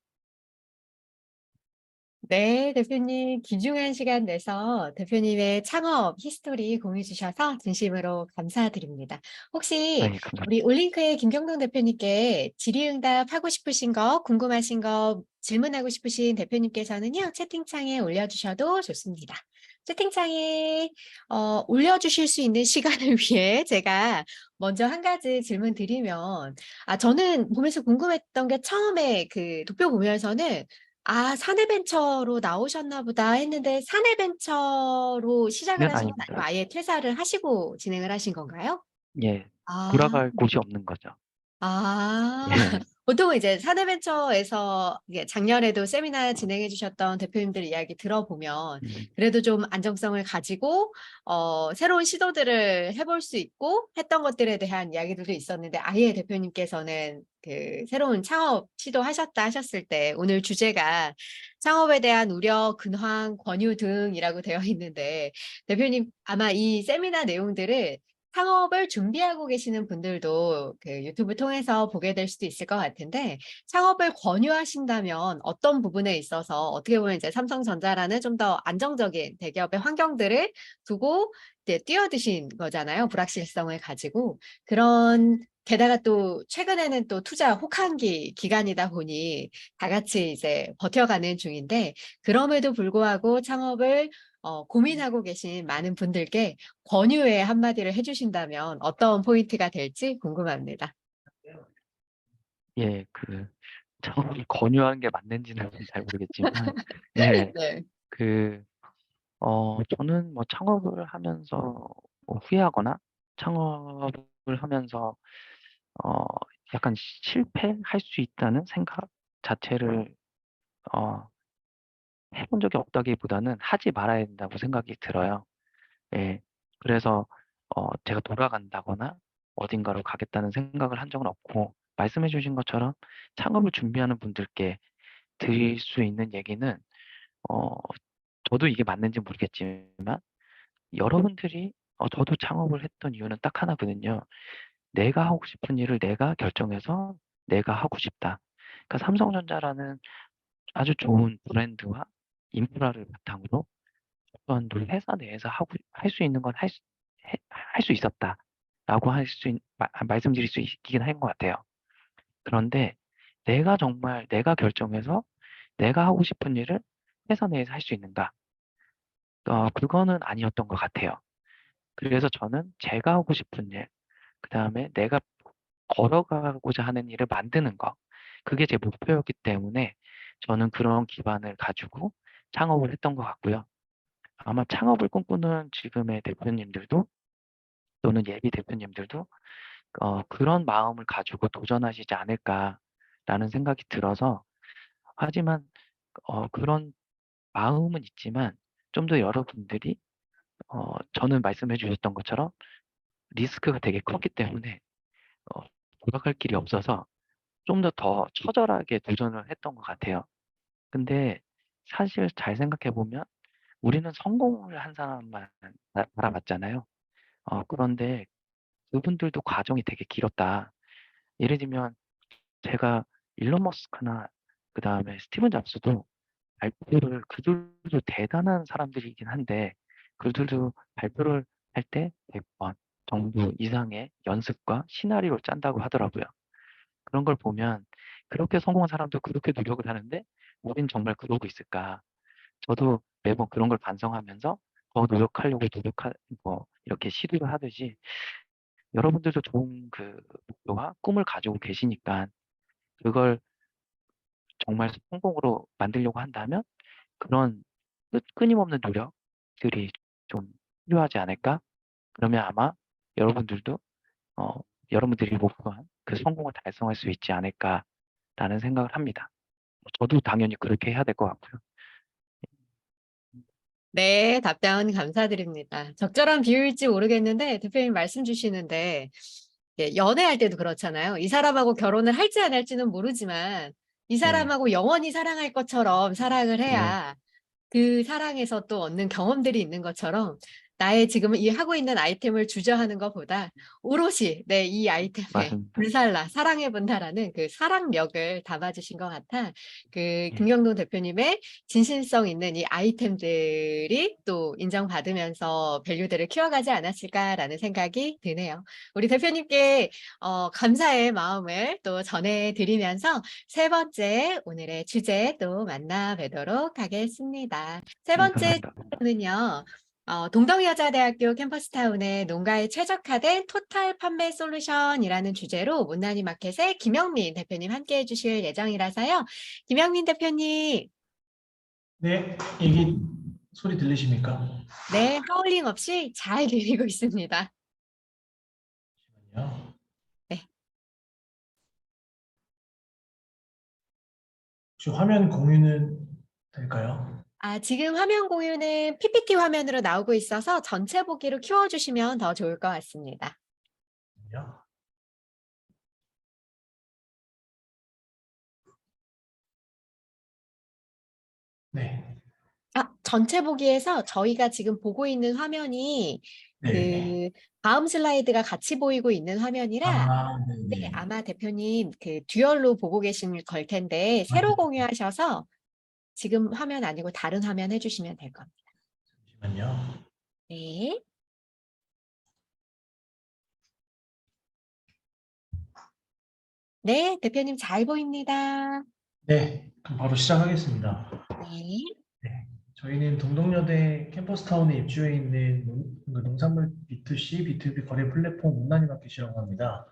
네, 대표님 귀중한 시간 내서 대표님의 창업 히스토리 공유해 주셔서 진심으로 감사드립니다. 혹시 네, 감사합니다. 우리 올링크의 김경동 대표님께 질의응답하고 싶으신 거, 궁금하신 거, 질문하고 싶으신 대표님께서는요, 채팅창에 올려주셔도 좋습니다. 채팅창에 올려주실 수 있는 시간을 위해 제가 먼저 한 가지 질문 드리면, 저는 보면서 궁금했던 게 처음에 그 도표 보면서는 사내벤처로 나오셨나 보다 했는데 사내벤처로 시작을 는 하신 건 아니고 아닙니다. 아예 퇴사를 하시고 진행을 하신 건가요? 예, 아. 돌아갈 곳이 없는 거죠. 아. 예, 보통은 이제 사내벤처에서 이게 작년에도 세미나 진행해 주셨던 대표님들 이야기 들어보면 음, 그래도 좀 안정성을 가지고 새로운 시도들을 해볼 수 있고 했던 것들에 대한 이야기들도 있었는데 아예 대표님께서는 그 새로운 창업 시도하셨다 하셨을 때 오늘 주제가 창업에 대한 우려, 근황, 권유 등이라고 되어 있는데 대표님 아마 이 세미나 내용들을 창업을 준비하고 계시는 분들도 그 유튜브 통해서 보게 될 수도 있을 것 같은데 창업을 권유하신다면 어떤 부분에 있어서 어떻게 보면 이제 삼성전자라는 좀 더 안정적인 대기업의 환경들을 두고 이제 뛰어드신 거잖아요. 불확실성을 가지고. 게다가 또 최근에는 또 투자 혹한기 기간이다 보니 다 같이 이제 버텨가는 중인데 그럼에도 불구하고 창업을 고민하고 계신 많은 분들께 권유의 한마디를 해주신다면 어떤 포인트가 될지 궁금합니다. 예, 창업을 권유하는 게 맞는지는 잘 모르겠지만, 예, 네. 그, 저는 뭐 창업을 하면서 뭐 후회하거나 창업을 하면서, 어, 약간 실패할 수 있다는 생각 자체를, 어, 해본 적이 없다기보다는 하지 말아야 된다고 생각이 들어요. 예. 그래서 제가 돌아간다거나 어딘가로 가겠다는 생각을 한 적은 없고 말씀해 주신 것처럼 창업을 준비하는 분들께 드릴 수 있는 얘기는 어 저도 이게 맞는지 모르겠지만 여러분들이 저도 창업을 했던 이유는 딱 하나거든요. '내가 하고 싶은 일을 내가 결정해서 내가 하고 싶다.' 그러니까 삼성전자라는 아주 좋은 브랜드와 인프라를 바탕으로 또한 우리 회사 내에서 할 수 있는 건 할 수 있었다라고 할 수 말씀드릴 수 있긴 한 것 같아요. 그런데 내가 정말 내가 결정해서 내가 하고 싶은 일을 회사 내에서 할 수 있는가? 그거는 아니었던 것 같아요. 그래서 저는 제가 하고 싶은 일, 그다음에 내가 걸어가고자 하는 일을 만드는 거. 그게 제 목표였기 때문에 저는 그런 기반을 가지고 창업을 했던 것 같고요. 아마 창업을 꿈꾸는 지금의 대표님들도 또는 예비 대표님들도 그런 마음을 가지고 도전하시지 않을까라는 생각이 들어서 하지만 그런 마음은 있지만 좀 더 여러분들이 저는 말씀해 주셨던 것처럼 리스크가 되게 컸기 때문에 어, 돌아갈 길이 없어서 좀 더 처절하게 도전을 했던 것 같아요. 근데 사실 잘 생각해 보면 우리는 성공을 한 사람만 바라봤잖아요. 그런데 그분들도 과정이 되게 길었다. 예를 들면 제가 일론 머스크나 그다음에 스티븐 잡스도 발표를 그들도 대단한 사람들이긴 한데 그들도 발표를 할 때 100번 정도 이상의 연습과 시나리오를 짠다고 하더라고요. 그런 걸 보면 그렇게 성공한 사람도 그렇게 노력을 하는데 우린 정말 그러고 있을까? 저도 매번 그런 걸 반성하면서 더 노력하려고 뭐 이렇게 시도를 하듯이 여러분들도 좋은 그 목표와 꿈을 가지고 계시니까 그걸 정말 성공으로 만들려고 한다면 그런 끊임없는 노력들이 좀 필요하지 않을까? 그러면 아마 여러분들도 어, 여러분들이 목표한 그 성공을 달성할 수 있지 않을까라는 생각을 합니다. 저도 당연히 그렇게 해야 될 것 같고요. 네, 답변 감사드립니다. 적절한 비유일지 모르겠는데 대표님 말씀 주시는데 연애할 때도 그렇잖아요. 이 사람하고 결혼을 할지 안 할지는 모르지만 이 네, 사람하고 영원히 사랑할 것처럼 사랑을 네, 해야 그 사랑에서 또 얻는 경험들이 있는 것처럼 나의 지금 이 하고 있는 아이템을 주저하는 것보다 오롯이 내 이 아이템에 맞습니다. 불살라 사랑해 본다라는 그 사랑력을 담아주신 것 같아. 그 예, 김경동 대표님의 진실성 있는 이 아이템들이 또 인정받으면서 밸류들을 키워가지 않았을까라는 생각이 드네요. 우리 대표님께 감사의 마음을 또 전해드리면서 세 번째 오늘의 주제 또 만나뵈도록 하겠습니다. 세 네, 번째 감사합니다. 주제는요. 동덕여자대학교 캠퍼스타운의 농가에 최적화된 토탈 판매 솔루션이라는 주제로 못난이 마켓의 김영민 대표님 함께 해주실 예정이라서요. 김영민 대표님, 네, 얘기 소리 들리십니까? 네, 하울링 없이 잘 들리고 있습니다. 잠시만요. 네. 혹시 화면 공유는 될까요? 지금 화면 공유는 PPT 화면으로 나오고 있어서 전체 보기로 키워주시면 더 좋을 것 같습니다. 잠시만요. 네, 전체 보기에서 저희가 지금 보고 있는 화면이 네. 그 다음 슬라이드가 같이 보이고 있는 화면이라 네, 네네. 아마 대표님 그 듀얼로 보고 계신 걸 텐데 새로 공유하셔서 지금 화면 아니고 다른 화면 해주시면 될 겁니다. 잠시만요. 네. 네, 대표님 잘 보입니다. 네, 그럼 바로 시작하겠습니다. 네. 네, 저희는 동덕여대 캠퍼스타운에 입주해 있는 농산물 B2C, B2B 거래 플랫폼 못난이 마켓이라고 합니다.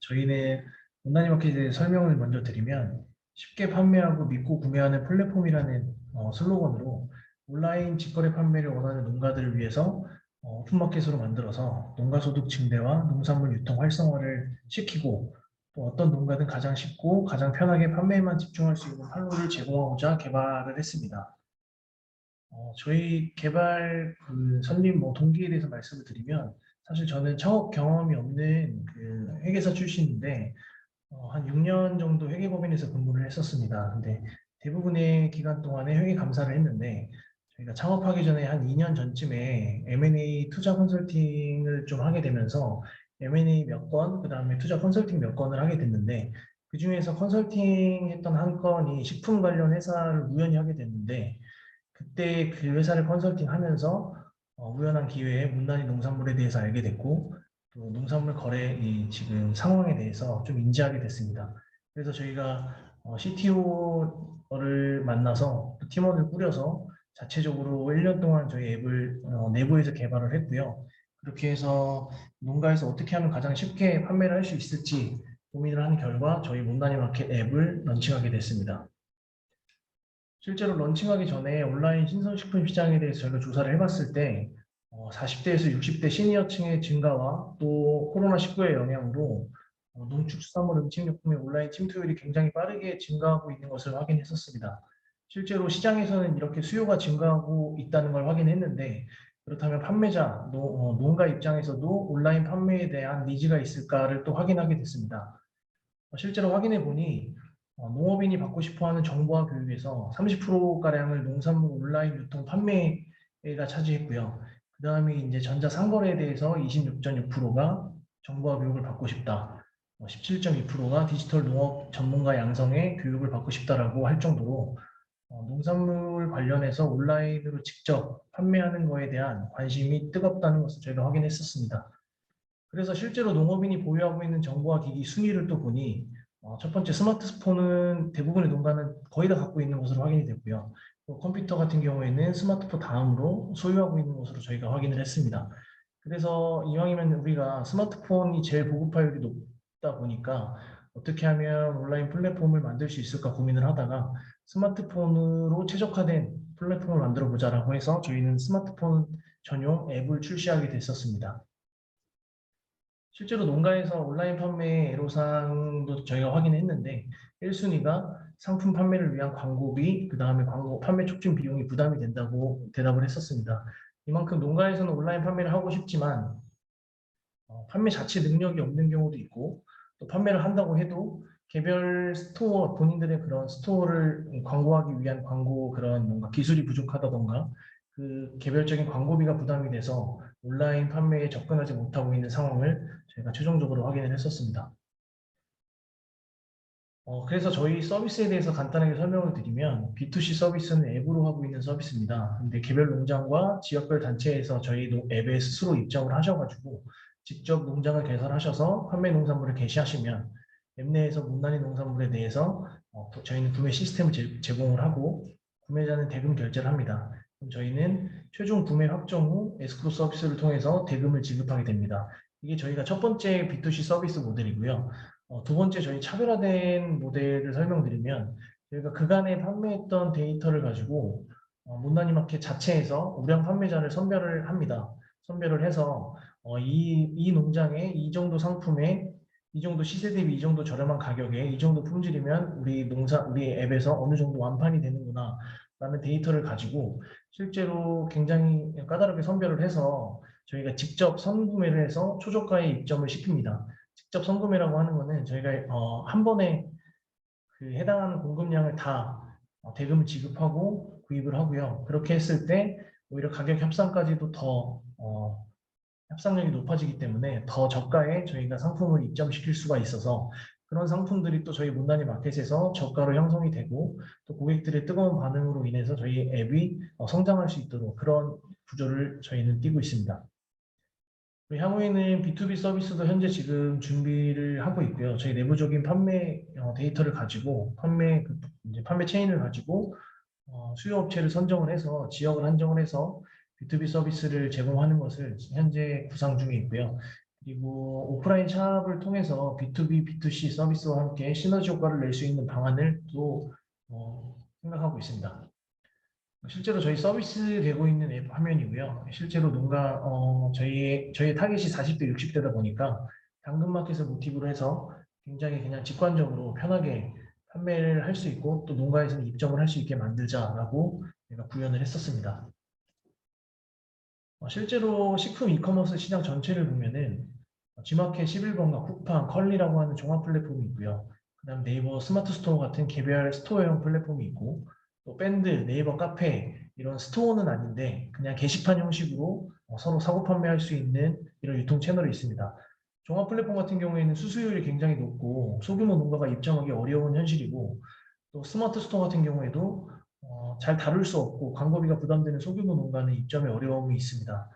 저희는 못난이 마켓에 대해 설명을 먼저 드리면 쉽게 판매하고 믿고 구매하는 플랫폼이라는 슬로건으로 온라인 직거래 판매를 원하는 농가들을 위해서 오픈마켓으로 만들어서 농가 소득 증대와 농산물 유통 활성화를 시키고 또 어떤 농가든 가장 쉽고 가장 편하게 판매에만 집중할 수 있는 판로를 제공하고자 개발을 했습니다. 저희 개발 그 설립 동기에 대해서 말씀을 드리면 사실 저는 창업 경험이 없는 그 회계사 출신인데 한 6년 정도 회계법인에서 근무를 했었습니다. 근데 대부분의 기간 동안에 회계 감사를 했는데 저희가 창업하기 전에 한 2년 전쯤에 M&A 투자 컨설팅을 좀 하게 되면서 M&A 몇 건, 그다음에 투자 컨설팅 몇 건을 하게 됐는데 그 중에서 컨설팅 했던 한 건이 식품 관련 회사를 우연히 하게 됐는데 그때 그 회사를 컨설팅하면서 우연한 기회에 못난이 농산물에 대해서 알게 됐고 또 농산물 거래 이 지금 상황에 대해서 좀 인지하게 됐습니다. 그래서 저희가 CTO를 만나서 팀원을 꾸려서 자체적으로 1년 동안 저희 앱을 내부에서 개발을 했고요. 그렇게 해서 농가에서 어떻게 하면 가장 쉽게 판매를 할 수 있을지 고민을 한 결과 저희 못난이 마켓 앱을 런칭하게 됐습니다. 실제로 런칭하기 전에 온라인 신선식품 시장에 대해서 저희가 조사를 해봤을 때 40대에서 60대 시니어층의 증가와 또 코로나19의 영향으로 농축수산물 음식료품의 온라인 침투율이 굉장히 빠르게 증가하고 있는 것을 확인했었습니다. 실제로 시장에서는 이렇게 수요가 증가하고 있다는 걸 확인했는데 그렇다면 판매자, 농가 입장에서도 온라인 판매에 대한 니즈가 있을까를 또 확인하게 됐습니다. 실제로 확인해 보니 농업인이 받고 싶어하는 정보와 교육에서 30%가량을 농산물 온라인 유통 판매가 차지했고요. 그 다음에 이제 전자상거래에 대해서 26.6%가 정보와 교육을 받고 싶다. 17.2%가 디지털 농업 전문가 양성의 교육을 받고 싶다라고 할 정도로 농산물 관련해서 온라인으로 직접 판매하는 것에 대한 관심이 뜨겁다는 것을 저희가 확인했었습니다. 그래서 실제로 농업인이 보유하고 있는 정보와 기기 순위를 또 보니 첫 번째 스마트폰은 대부분의 농가는 거의 다 갖고 있는 것으로 확인이 됐고요. 또 컴퓨터 같은 경우에는 스마트폰 다음으로 소유하고 있는 것으로 저희가 확인을 했습니다. 그래서 이왕이면 우리가 스마트폰이 제일 보급화율이 높다 보니까 어떻게 하면 온라인 플랫폼을 만들 수 있을까 고민을 하다가 스마트폰으로 최적화된 플랫폼을 만들어 보자라고 해서 저희는 스마트폰 전용 앱을 출시하게 됐었습니다. 실제로 농가에서 온라인 판매 애로사항도 저희가 확인했는데 1순위가 상품 판매를 위한 광고비, 그 다음에 광고 판매 촉진 비용이 부담이 된다고 대답을 했었습니다. 이만큼 농가에서는 온라인 판매를 하고 싶지만 판매 자체 능력이 없는 경우도 있고 또 판매를 한다고 해도 개별 스토어, 본인들의 그런 스토어를 광고하기 위한 광고 그런 뭔가 기술이 부족하다던가 그 개별적인 광고비가 부담이 돼서 온라인 판매에 접근하지 못하고 있는 상황을 저희가 최종적으로 확인을 했었습니다. 그래서 저희 서비스에 대해서 간단하게 설명을 드리면 B2C 서비스는 앱으로 하고 있는 서비스입니다. 근데 개별 농장과 지역별 단체에서 저희 앱에 스스로 입점을 하셔가지고 직접 농장을 개설하셔서 판매 농산물을 게시하시면 앱 내에서 못난이 농산물에 대해서 저희는 구매 시스템을 제공을 하고 구매자는 대금 결제를 합니다. 그럼 저희는 최종 구매 확정 후 에스크로 서비스를 통해서 대금을 지급하게 됩니다. 이게 저희가 첫 번째 B2C 서비스 모델이고요. 두 번째 저희 차별화된 모델을 설명드리면 저희가 그간에 판매했던 데이터를 가지고 못난이 마켓 자체에서 우량 판매자를 선별을 합니다. 선별을 해서 이 농장에 이 정도 상품에 이 정도 시세 대비 이 정도 저렴한 가격에 이 정도 품질이면 우리 앱에서 어느 정도 완판이 되는구나 라는 데이터를 가지고 실제로 굉장히 까다롭게 선별을 해서 저희가 직접 선구매를 해서 초저가에 입점을 시킵니다. 직접 선구매라고 하는 거는 저희가 한 번에 그 해당하는 공급량을 다 대금을 지급하고 구입을 하고요. 그렇게 했을 때 오히려 가격 협상까지도 더 협상력이 높아지기 때문에 더 저가에 저희가 상품을 입점시킬 수가 있어서 그런 상품들이 또 저희 못난이 마켓에서 저가로 형성이 되고 또 고객들의 뜨거운 반응으로 인해서 저희 앱이 성장할 수 있도록 그런 구조를 저희는 띄고 있습니다. 향후에는 B2B 서비스도 현재 지금 준비를 하고 있고요. 저희 내부적인 판매 데이터를 가지고 판매 체인을 가지고 수요 업체를 선정을 해서 지역을 한정을 해서 B2B 서비스를 제공하는 것을 현재 구상 중에 있고요. 그리고 오프라인 샵을 통해서 B2B, B2C 서비스와 함께 시너지 효과를 낼 수 있는 방안을 또 생각하고 있습니다. 실제로 저희 서비스 되고 있는 앱 화면이고요. 실제로 농가 저희의 타겟이 40대, 60대다 보니까 당근마켓을 모티브로 해서 굉장히 그냥 직관적으로 편하게 판매를 할 수 있고 또 농가에서는 입점을 할 수 있게 만들자라고 제가 구현을 했었습니다. 실제로 식품 이커머스 시장 전체를 보면은 G마켓 11번가 쿠팡, 컬리라고 하는 종합 플랫폼이 있고요. 그다음 네이버 스마트 스토어 같은 개별 스토어형 플랫폼이 있고 또 밴드, 네이버 카페 이런 스토어는 아닌데 그냥 게시판 형식으로 서로 사고 판매할 수 있는 이런 유통 채널이 있습니다. 종합 플랫폼 같은 경우에는 수수율이 굉장히 높고 소규모 농가가 입점하기 어려운 현실이고 또 스마트 스토어 같은 경우에도 잘 다룰 수 없고 광고비가 부담되는 소규모 농가는 입점에 어려움이 있습니다.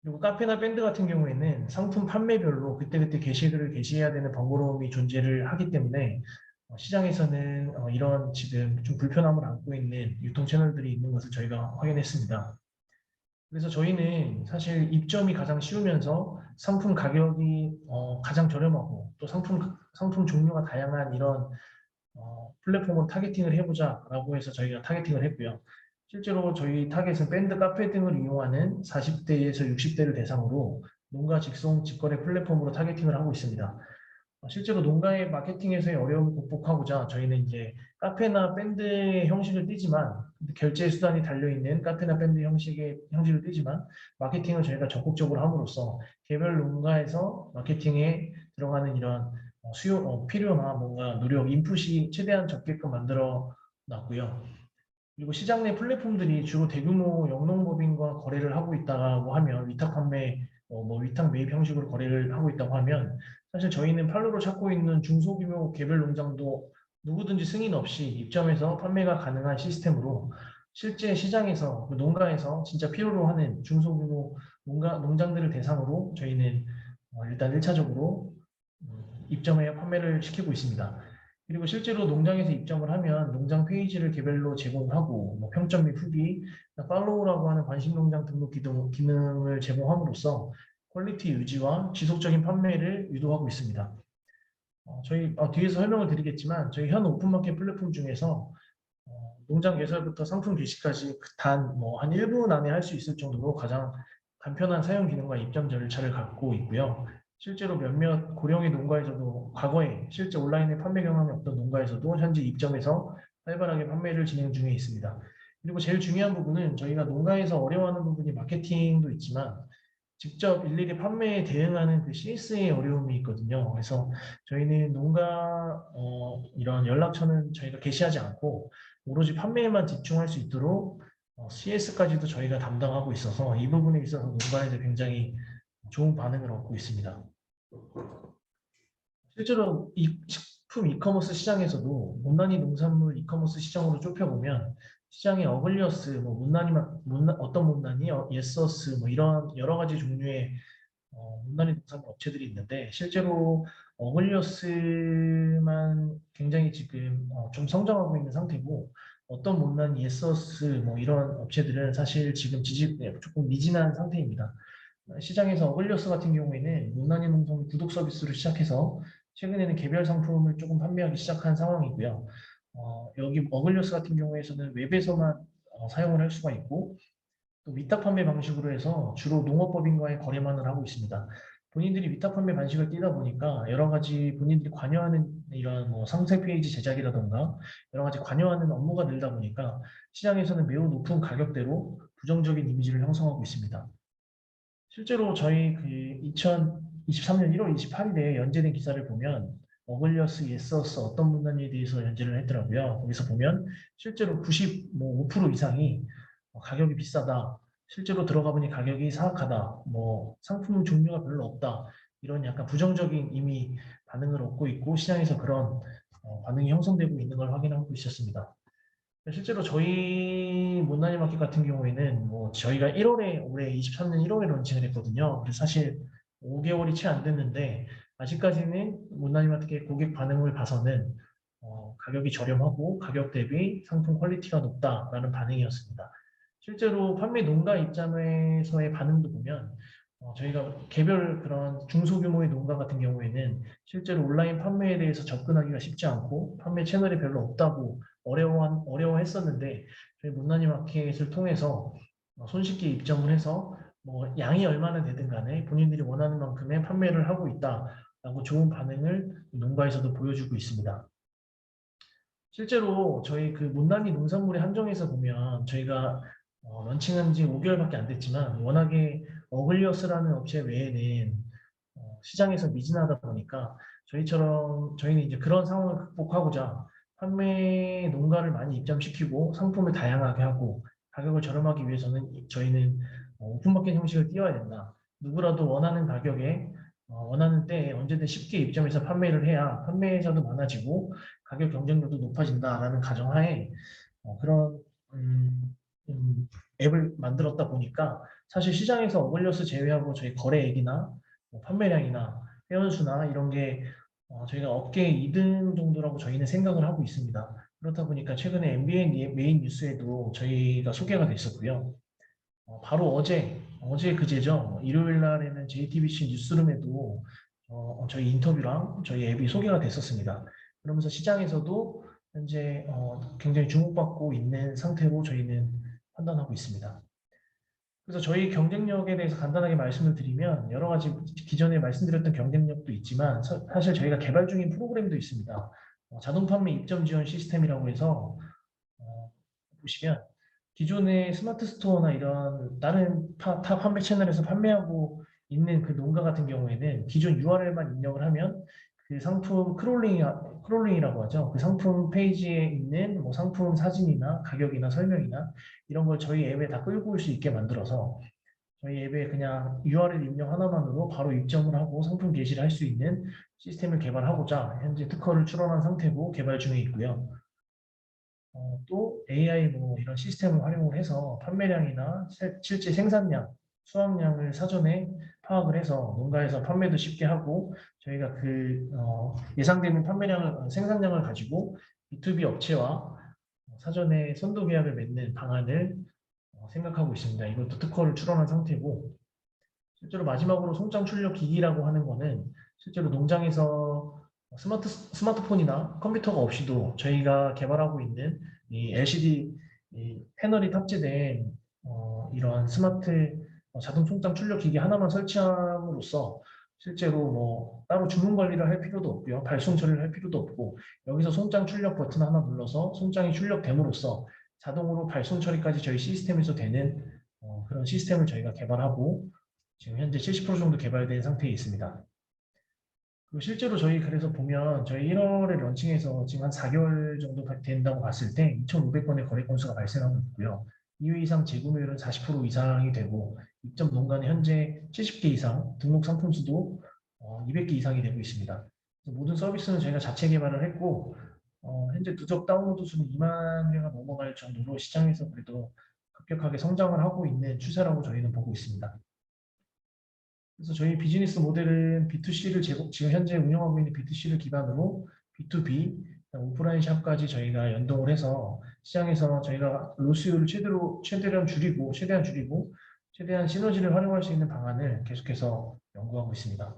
그리고 카페나 밴드 같은 경우에는 상품 판매별로 그때그때 게시글을 게시해야 되는 번거로움이 존재를 하기 때문에 시장에서는 이런 지금 좀 불편함을 안고 있는 유통 채널들이 있는 것을 저희가 확인했습니다. 그래서 저희는 사실 입점이 가장 쉬우면서 상품 가격이 가장 저렴하고 또 상품 종류가 다양한 이런 플랫폼을 타겟팅을 해보자라고 해서 저희가 타겟팅을 했고요. 실제로 저희 타겟은 밴드 카페 등을 이용하는 40대에서 60대를 대상으로 농가 직송 직거래 플랫폼으로 타겟팅을 하고 있습니다. 실제로 농가의 마케팅에서의 어려움을 극복하고자 저희는 이제 카페나 밴드의 형식을 띠지만 결제 수단이 달려있는 카페나 밴드 형식을 띠지만 마케팅을 저희가 적극적으로 함으로써 개별 농가에서 마케팅에 들어가는 이런 필요나 뭔가 노력, 인풋이 최대한 적게끔 만들어 놨고요. 그리고 시장 내 플랫폼들이 주로 대규모 영농법인과 거래를 하고 있다고 하면 위탁 판매, 위탁 매입 형식으로 거래를 하고 있다고 하면 사실 저희는 팔로로 찾고 있는 중소규모 개별 농장도 누구든지 승인 없이 입점해서 판매가 가능한 시스템으로 실제 시장에서 그 농가에서 진짜 필요로 하는 중소규모 농장들을 대상으로 저희는 일단 1차적으로 입점해 판매를 시키고 있습니다. 그리고 실제로 농장에서 입점을 하면 농장 페이지를 개별로 제공하고 평점 및 후기, 팔로우라고 하는 관심농장 등록 기능을 제공함으로써 퀄리티 유지와 지속적인 판매를 유도하고 있습니다. 저희 뒤에서 설명을 드리겠지만 저희 현 오픈마켓 플랫폼 중에서 농장 개설부터 상품 개시까지 단 한 1분 안에 할 수 있을 정도로 가장 간편한 사용 기능과 입점 절차를 갖고 있고요. 실제로 몇몇 고령의 농가에서도 과거에 실제 온라인에 판매 경험이 없던 농가에서도 현재 입점해서 활발하게 판매를 진행 중에 있습니다. 그리고 제일 중요한 부분은 저희가 농가에서 어려워하는 부분이 마케팅도 있지만 직접 일일이 판매에 대응하는 그 CS의 어려움이 있거든요. 그래서 저희는 농가 이런 연락처는 저희가 게시하지 않고 오로지 판매에만 집중할 수 있도록 CS까지도 저희가 담당하고 있어서 이 부분에 있어서 농가에서 굉장히 좋은 반응을 얻고 있습니다. 실제로 식품 이커머스 시장에서도 못난이 농산물 이커머스 시장으로 좁혀보면 시장에 어글리어스, 어떤 못난이, 예서스 이런 여러 가지 종류의 못난이 농산물 업체들이 있는데 실제로 어글리어스만 굉장히 지금 좀 성장하고 있는 상태고 어떤 못난이, 예서스 이런 업체들은 사실 지금 조금 미진한 상태입니다. 시장에서 어글리어스 같은 경우에는 못난이 농산물 구독 서비스를 시작해서 최근에는 개별 상품을 조금 판매하기 시작한 상황이고요. 여기 어글리어스 같은 경우에서는 웹에서만 사용을 할 수가 있고 또 위탁 판매 방식으로 해서 주로 농업법인과의 거래만을 하고 있습니다. 본인들이 위탁 판매 방식을 띄다 보니까 여러 가지 본인들이 관여하는 이런 상세 페이지 제작이라던가 여러 가지 관여하는 업무가 늘다 보니까 시장에서는 매우 높은 가격대로 부정적인 이미지를 형성하고 있습니다. 실제로 저희 그 2023년 1월 28일에 연재된 기사를 보면 어글리어스, 예서스 어떤 문단에 대해서 연재를 했더라고요. 거기서 보면 실제로 95% 이상이 가격이 비싸다. 실제로 들어가 보니 가격이 사악하다. 상품 종류가 별로 없다. 이런 약간 부정적인 이미 반응을 얻고 있고 시장에서 그런 반응이 형성되고 있는 걸 확인하고 있었습니다. 실제로 저희 못난이 마켓 같은 경우에는 저희가 올해 23년 1월에 론칭을 했거든요. 그래서 사실 5개월이 채 안 됐는데 아직까지는 못난이 마켓 고객 반응을 봐서는 가격이 저렴하고 가격 대비 상품 퀄리티가 높다라는 반응이었습니다. 실제로 판매 농가 입장에서의 반응도 보면 저희가 개별 그런 중소규모의 농가 같은 경우에는 실제로 온라인 판매에 대해서 접근하기가 쉽지 않고 판매 채널이 별로 없다고 어려워했었는데 저희 못난이 마켓을 통해서 손쉽게 입점을 해서 양이 얼마나 되든 간에 본인들이 원하는 만큼의 판매를 하고 있다라고 좋은 반응을 농가에서도 보여주고 있습니다. 실제로 저희 그 못난이 농산물의 한정에서 보면 저희가 런칭한 지 5개월밖에 안 됐지만 워낙에 어글리어스라는 업체 외에는 시장에서 미진하다 보니까 저희는 이제 그런 상황을 극복하고자 판매 농가를 많이 입점시키고 상품을 다양하게 하고 가격을 저렴하기 위해서는 저희는 오픈마켓 형식을 띄워야 된다. 누구라도 원하는 가격에 원하는 때에 언제든 쉽게 입점해서 판매를 해야 판매자도 많아지고 가격 경쟁력도 높아진다라는 가정하에 그런 앱을 만들었다 보니까 사실 시장에서 어글리어스 제외하고 저희 거래액이나 판매량이나 회원수나 이런 게 저희가 업계 2등 정도라고 저희는 생각을 하고 있습니다. 그렇다 보니까 최근에 MBA 메인 뉴스에도 저희가 소개가 됐었고요. 바로 어제 그제죠. 일요일 날에는 JTBC 뉴스룸에도 저희 인터뷰랑 저희 앱이 소개가 됐었습니다. 그러면서 시장에서도 현재 굉장히 주목받고 있는 상태로 저희는 판단하고 있습니다. 그래서 저희 경쟁력에 대해서 간단하게 말씀을 드리면 여러 가지 기존에 말씀드렸던 경쟁력도 있지만 사실 저희가 개발 중인 프로그램도 있습니다. 자동 판매 입점 지원 시스템이라고 해서 보시면 기존의 스마트 스토어나 이런 다른 타 판매 채널에서 판매하고 있는 그 농가 같은 경우에는 기존 URL만 입력을 하면 그 상품 크롤링이라고 하죠. 그 상품 페이지에 있는 뭐 상품 사진이나 가격이나 설명이나 이런 걸 저희 앱에 다 끌고 올 수 있게 만들어서 저희 앱에 그냥 URL 입력 하나만으로 바로 입점을 하고 상품 게시를 할 수 있는 시스템을 개발하고자 현재 특허를 출원한 상태고 개발 중에 있고요. 또 AI 뭐 이런 시스템을 활용을 해서 판매량이나 실제 생산량, 수확량을 사전에 파악을 해서 농가에서 판매도 쉽게 하고 저희가 그 예상되는 판매량을 생산량을 가지고 B2B 업체와 사전에 선도 계약을 맺는 방안을 생각하고 있습니다. 이것도 특허를 출원한 상태고 실제로 마지막으로 송장 출력 기기라고 하는 거는 실제로 농장에서 스마트폰이나 컴퓨터가 없이도 저희가 개발하고 있는 이 LCD 패널이 탑재된 이러한 스마트 자동 송장 출력 기기 하나만 설치함으로써 실제로 뭐 따로 주문 관리를 할 필요도 없고요. 발송 처리를 할 필요도 없고 여기서 송장 출력 버튼 하나 눌러서 송장이 출력됨으로써 자동으로 발송 처리까지 저희 시스템에서 되는 그런 시스템을 저희가 개발하고 지금 현재 70% 정도 개발된 상태에 있습니다. 그리고 실제로 저희 그래서 보면 저희 1월에 런칭해서 지금 한 4개월 정도 된다고 봤을 때 2,500건의 거래 건수가 발생하고 있고요. 2회 이상 재구매율은 40% 이상이 되고 입점 농가는 현재 70개 이상, 등록 상품 수도 200개 이상이 되고 있습니다. 모든 서비스는 저희가 자체 개발을 했고 현재 누적 다운로드 수는 2만 회가 넘어갈 정도로 시장에서 그래도 급격하게 성장을 하고 있는 추세라고 저희는 보고 있습니다. 그래서 저희 비즈니스 모델은 B2C를 지금 현재 운영하고 있는 B2C를 기반으로 B2B, 오프라인 샵까지 저희가 연동을 해서 시장에서 저희가 로스율을 최대한 줄이고 최대한 시너지를 활용할 수 있는 방안을 계속해서 연구하고 있습니다.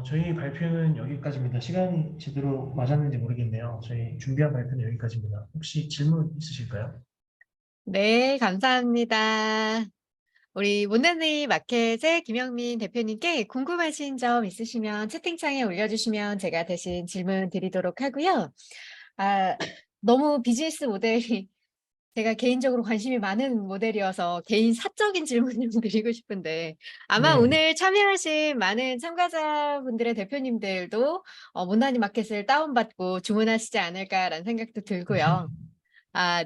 저희 발표는 여기까지입니다. 시간이 제대로 맞았는지 모르겠네요. 저희 준비한 발표는 여기까지입니다. 혹시 질문 있으실까요? 네, 감사합니다. 우리 못난이 마켓의 김영민 대표님께 궁금하신 점 있으시면 채팅창에 올려주시면 제가 대신 질문 드리도록 하고요. 너무 비즈니스 모델이 제가 개인적으로 관심이 많은 모델이어서 개인 사적인 질문 좀 드리고 싶은데 아마 네. 오늘 참여하신 많은 참가자분들의 대표님들도 못난이 마켓을 다운받고 주문하시지 않을까라는 생각도 들고요.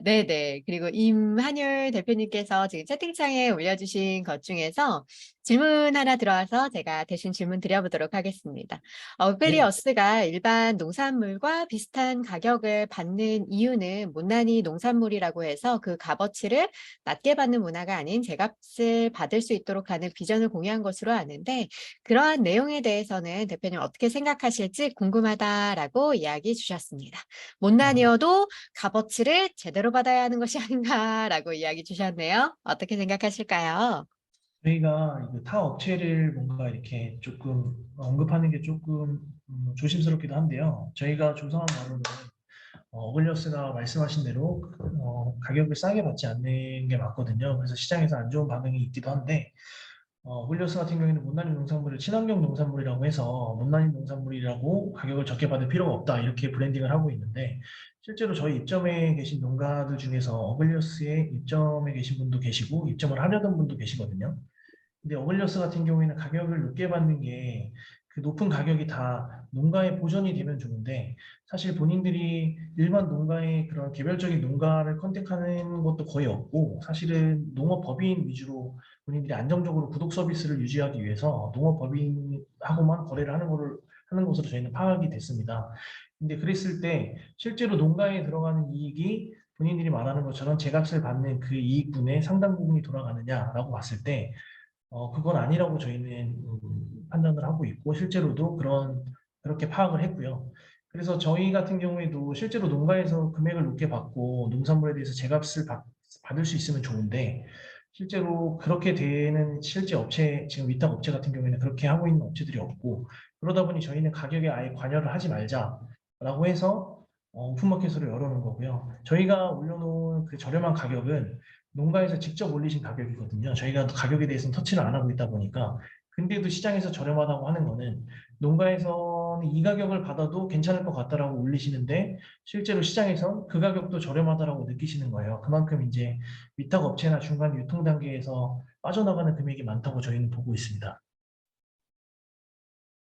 네네. 그리고 임한율 대표님께서 지금 채팅창에 올려주신 것 중에서 질문 하나 들어와서 제가 대신 질문 드려보도록 하겠습니다. 오펠리어스가 일반 농산물과 비슷한 가격을 받는 이유는 못난이 농산물이라고 해서 그 값어치를 낮게 받는 문화가 아닌 제값을 받을 수 있도록 하는 비전을 공유한 것으로 아는데 그러한 내용에 대해서는 대표님 어떻게 생각하실지 궁금하다라고 이야기 주셨습니다. 못난이어도 값어치를 제대로 받아야 하는 것이 아닌가라고 이야기 주셨네요. 어떻게 생각하실까요? 저희가 타 업체를 뭔가 이렇게 조금 언급하는 게 조금 조심스럽기도 한데요. 저희가 조사한 바로는 어글리어스가 말씀하신 대로 가격을 싸게 받지 않는 게 맞거든요. 그래서 시장에서 안 좋은 반응이 있기도 한데 어글리어스 같은 경우에는 못난이 농산물을 친환경 농산물이라고 해서 못난이 농산물이라고 가격을 적게 받을 필요가 없다 이렇게 브랜딩을 하고 있는데 실제로 저희 입점에 계신 농가들 중에서 어글리어스에 입점에 계신 분도 계시고 입점을 하려던 분도 계시거든요. 근데 어글리어스 같은 경우에는 가격을 높게 받는 게 그 높은 가격이 다 농가에 보전이 되면 좋은데 사실 본인들이 일반 농가의 그런 개별적인 농가를 컨택하는 것도 거의 없고 사실은 농업법인 위주로 본인들이 안정적으로 구독 서비스를 유지하기 위해서 농업법인하고만 거래를 하는 것으로 저희는 파악이 됐습니다. 근데 그랬을 때 실제로 농가에 들어가는 이익이 본인들이 말하는 것처럼 제값을 받는 그 이익분의 상당 부분이 돌아가느냐라고 봤을 때 그건 아니라고 저희는 판단을 하고 있고 실제로도 그렇게 파악을 했고요. 그래서 저희 같은 경우에도 실제로 농가에서 금액을 높게 받고 농산물에 대해서 제값을 받을 수 있으면 좋은데 실제로 그렇게 되는 실제 업체, 지금 위탁 업체 같은 경우에는 그렇게 하고 있는 업체들이 없고 그러다 보니 저희는 가격에 아예 관여를 하지 말자라고 해서 오픈마켓으로 열어놓은 거고요. 저희가 올려놓은 그 저렴한 가격은 농가에서 직접 올리신 가격이거든요. 저희가 가격에 대해서는 터치를 안 하고 있다 보니까. 근데도 시장에서 저렴하다고 하는 거는 농가에서는 이 가격을 받아도 괜찮을 것 같다라고 올리시는데 실제로 시장에선 그 가격도 저렴하다라고 느끼시는 거예요. 그만큼 이제 위탁 업체나 중간 유통 단계에서 빠져나가는 금액이 많다고 저희는 보고 있습니다.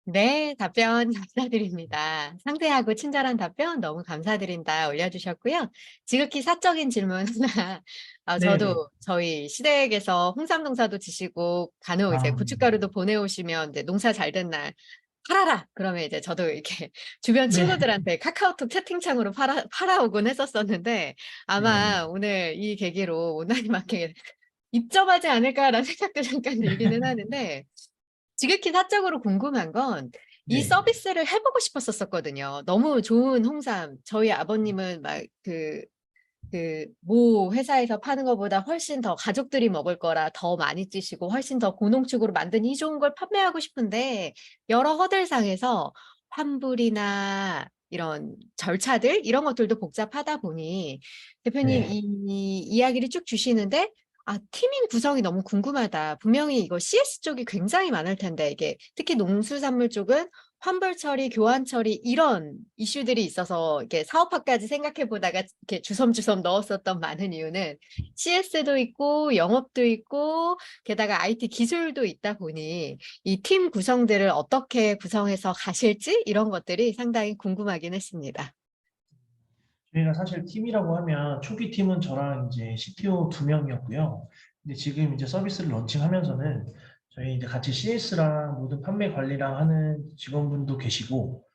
네, 답변 감사드립니다. 상세하고 친절한 답변 너무 감사드린다 올려주셨고요. 지극히 사적인 질문 하나. 네네. 저도 저희 시댁에서 홍삼 농사도 지시고 간혹 이제 아, 고춧가루도 보내오시면 이제 농사 잘 된 날 팔아라! 그러면 이제 저도 이렇게 주변 네. 친구들한테 카카오톡 채팅창으로 팔아오곤 했었었는데 네. 아마 오늘 이 계기로 온라인 마켓에 입점하지 않을까라는 생각도 잠깐 들기는 하는데 지극히 사적으로 궁금한 건 이 네. 서비스를 해보고 싶었었거든요. 너무 좋은 홍삼. 저희 아버님은 막 모 회사에서 파는 것보다 훨씬 더 가족들이 먹을 거라 더 많이 찌시고 훨씬 더 고농축으로 만든 이 좋은 걸 판매하고 싶은데 여러 허들상에서 환불이나 이런 절차들 이런 것들도 복잡하다 보니 대표님 네. 이 이야기를 쭉 주시는데 팀인 구성이 너무 궁금하다. 분명히 이거 CS 쪽이 굉장히 많을 텐데 이게 특히 농수산물 쪽은 환불 처리, 교환 처리 이런 이슈들이 있어서 이렇게 사업화까지 생각해 보다가 이렇게 주섬주섬 넣었었던 많은 이유는 CS도 있고 영업도 있고 게다가 IT 기술도 있다 보니 이 팀 구성들을 어떻게 구성해서 가실지 이런 것들이 상당히 궁금하긴 했습니다. 저희가 사실 팀이라고 하면 초기 팀은 저랑 이제 CTO 2명이었고요. 근데 지금 이제 서비스를 런칭하면서는 저희 이제 같이 CS랑 모든 판매 관리랑 하는 직원분도 계시고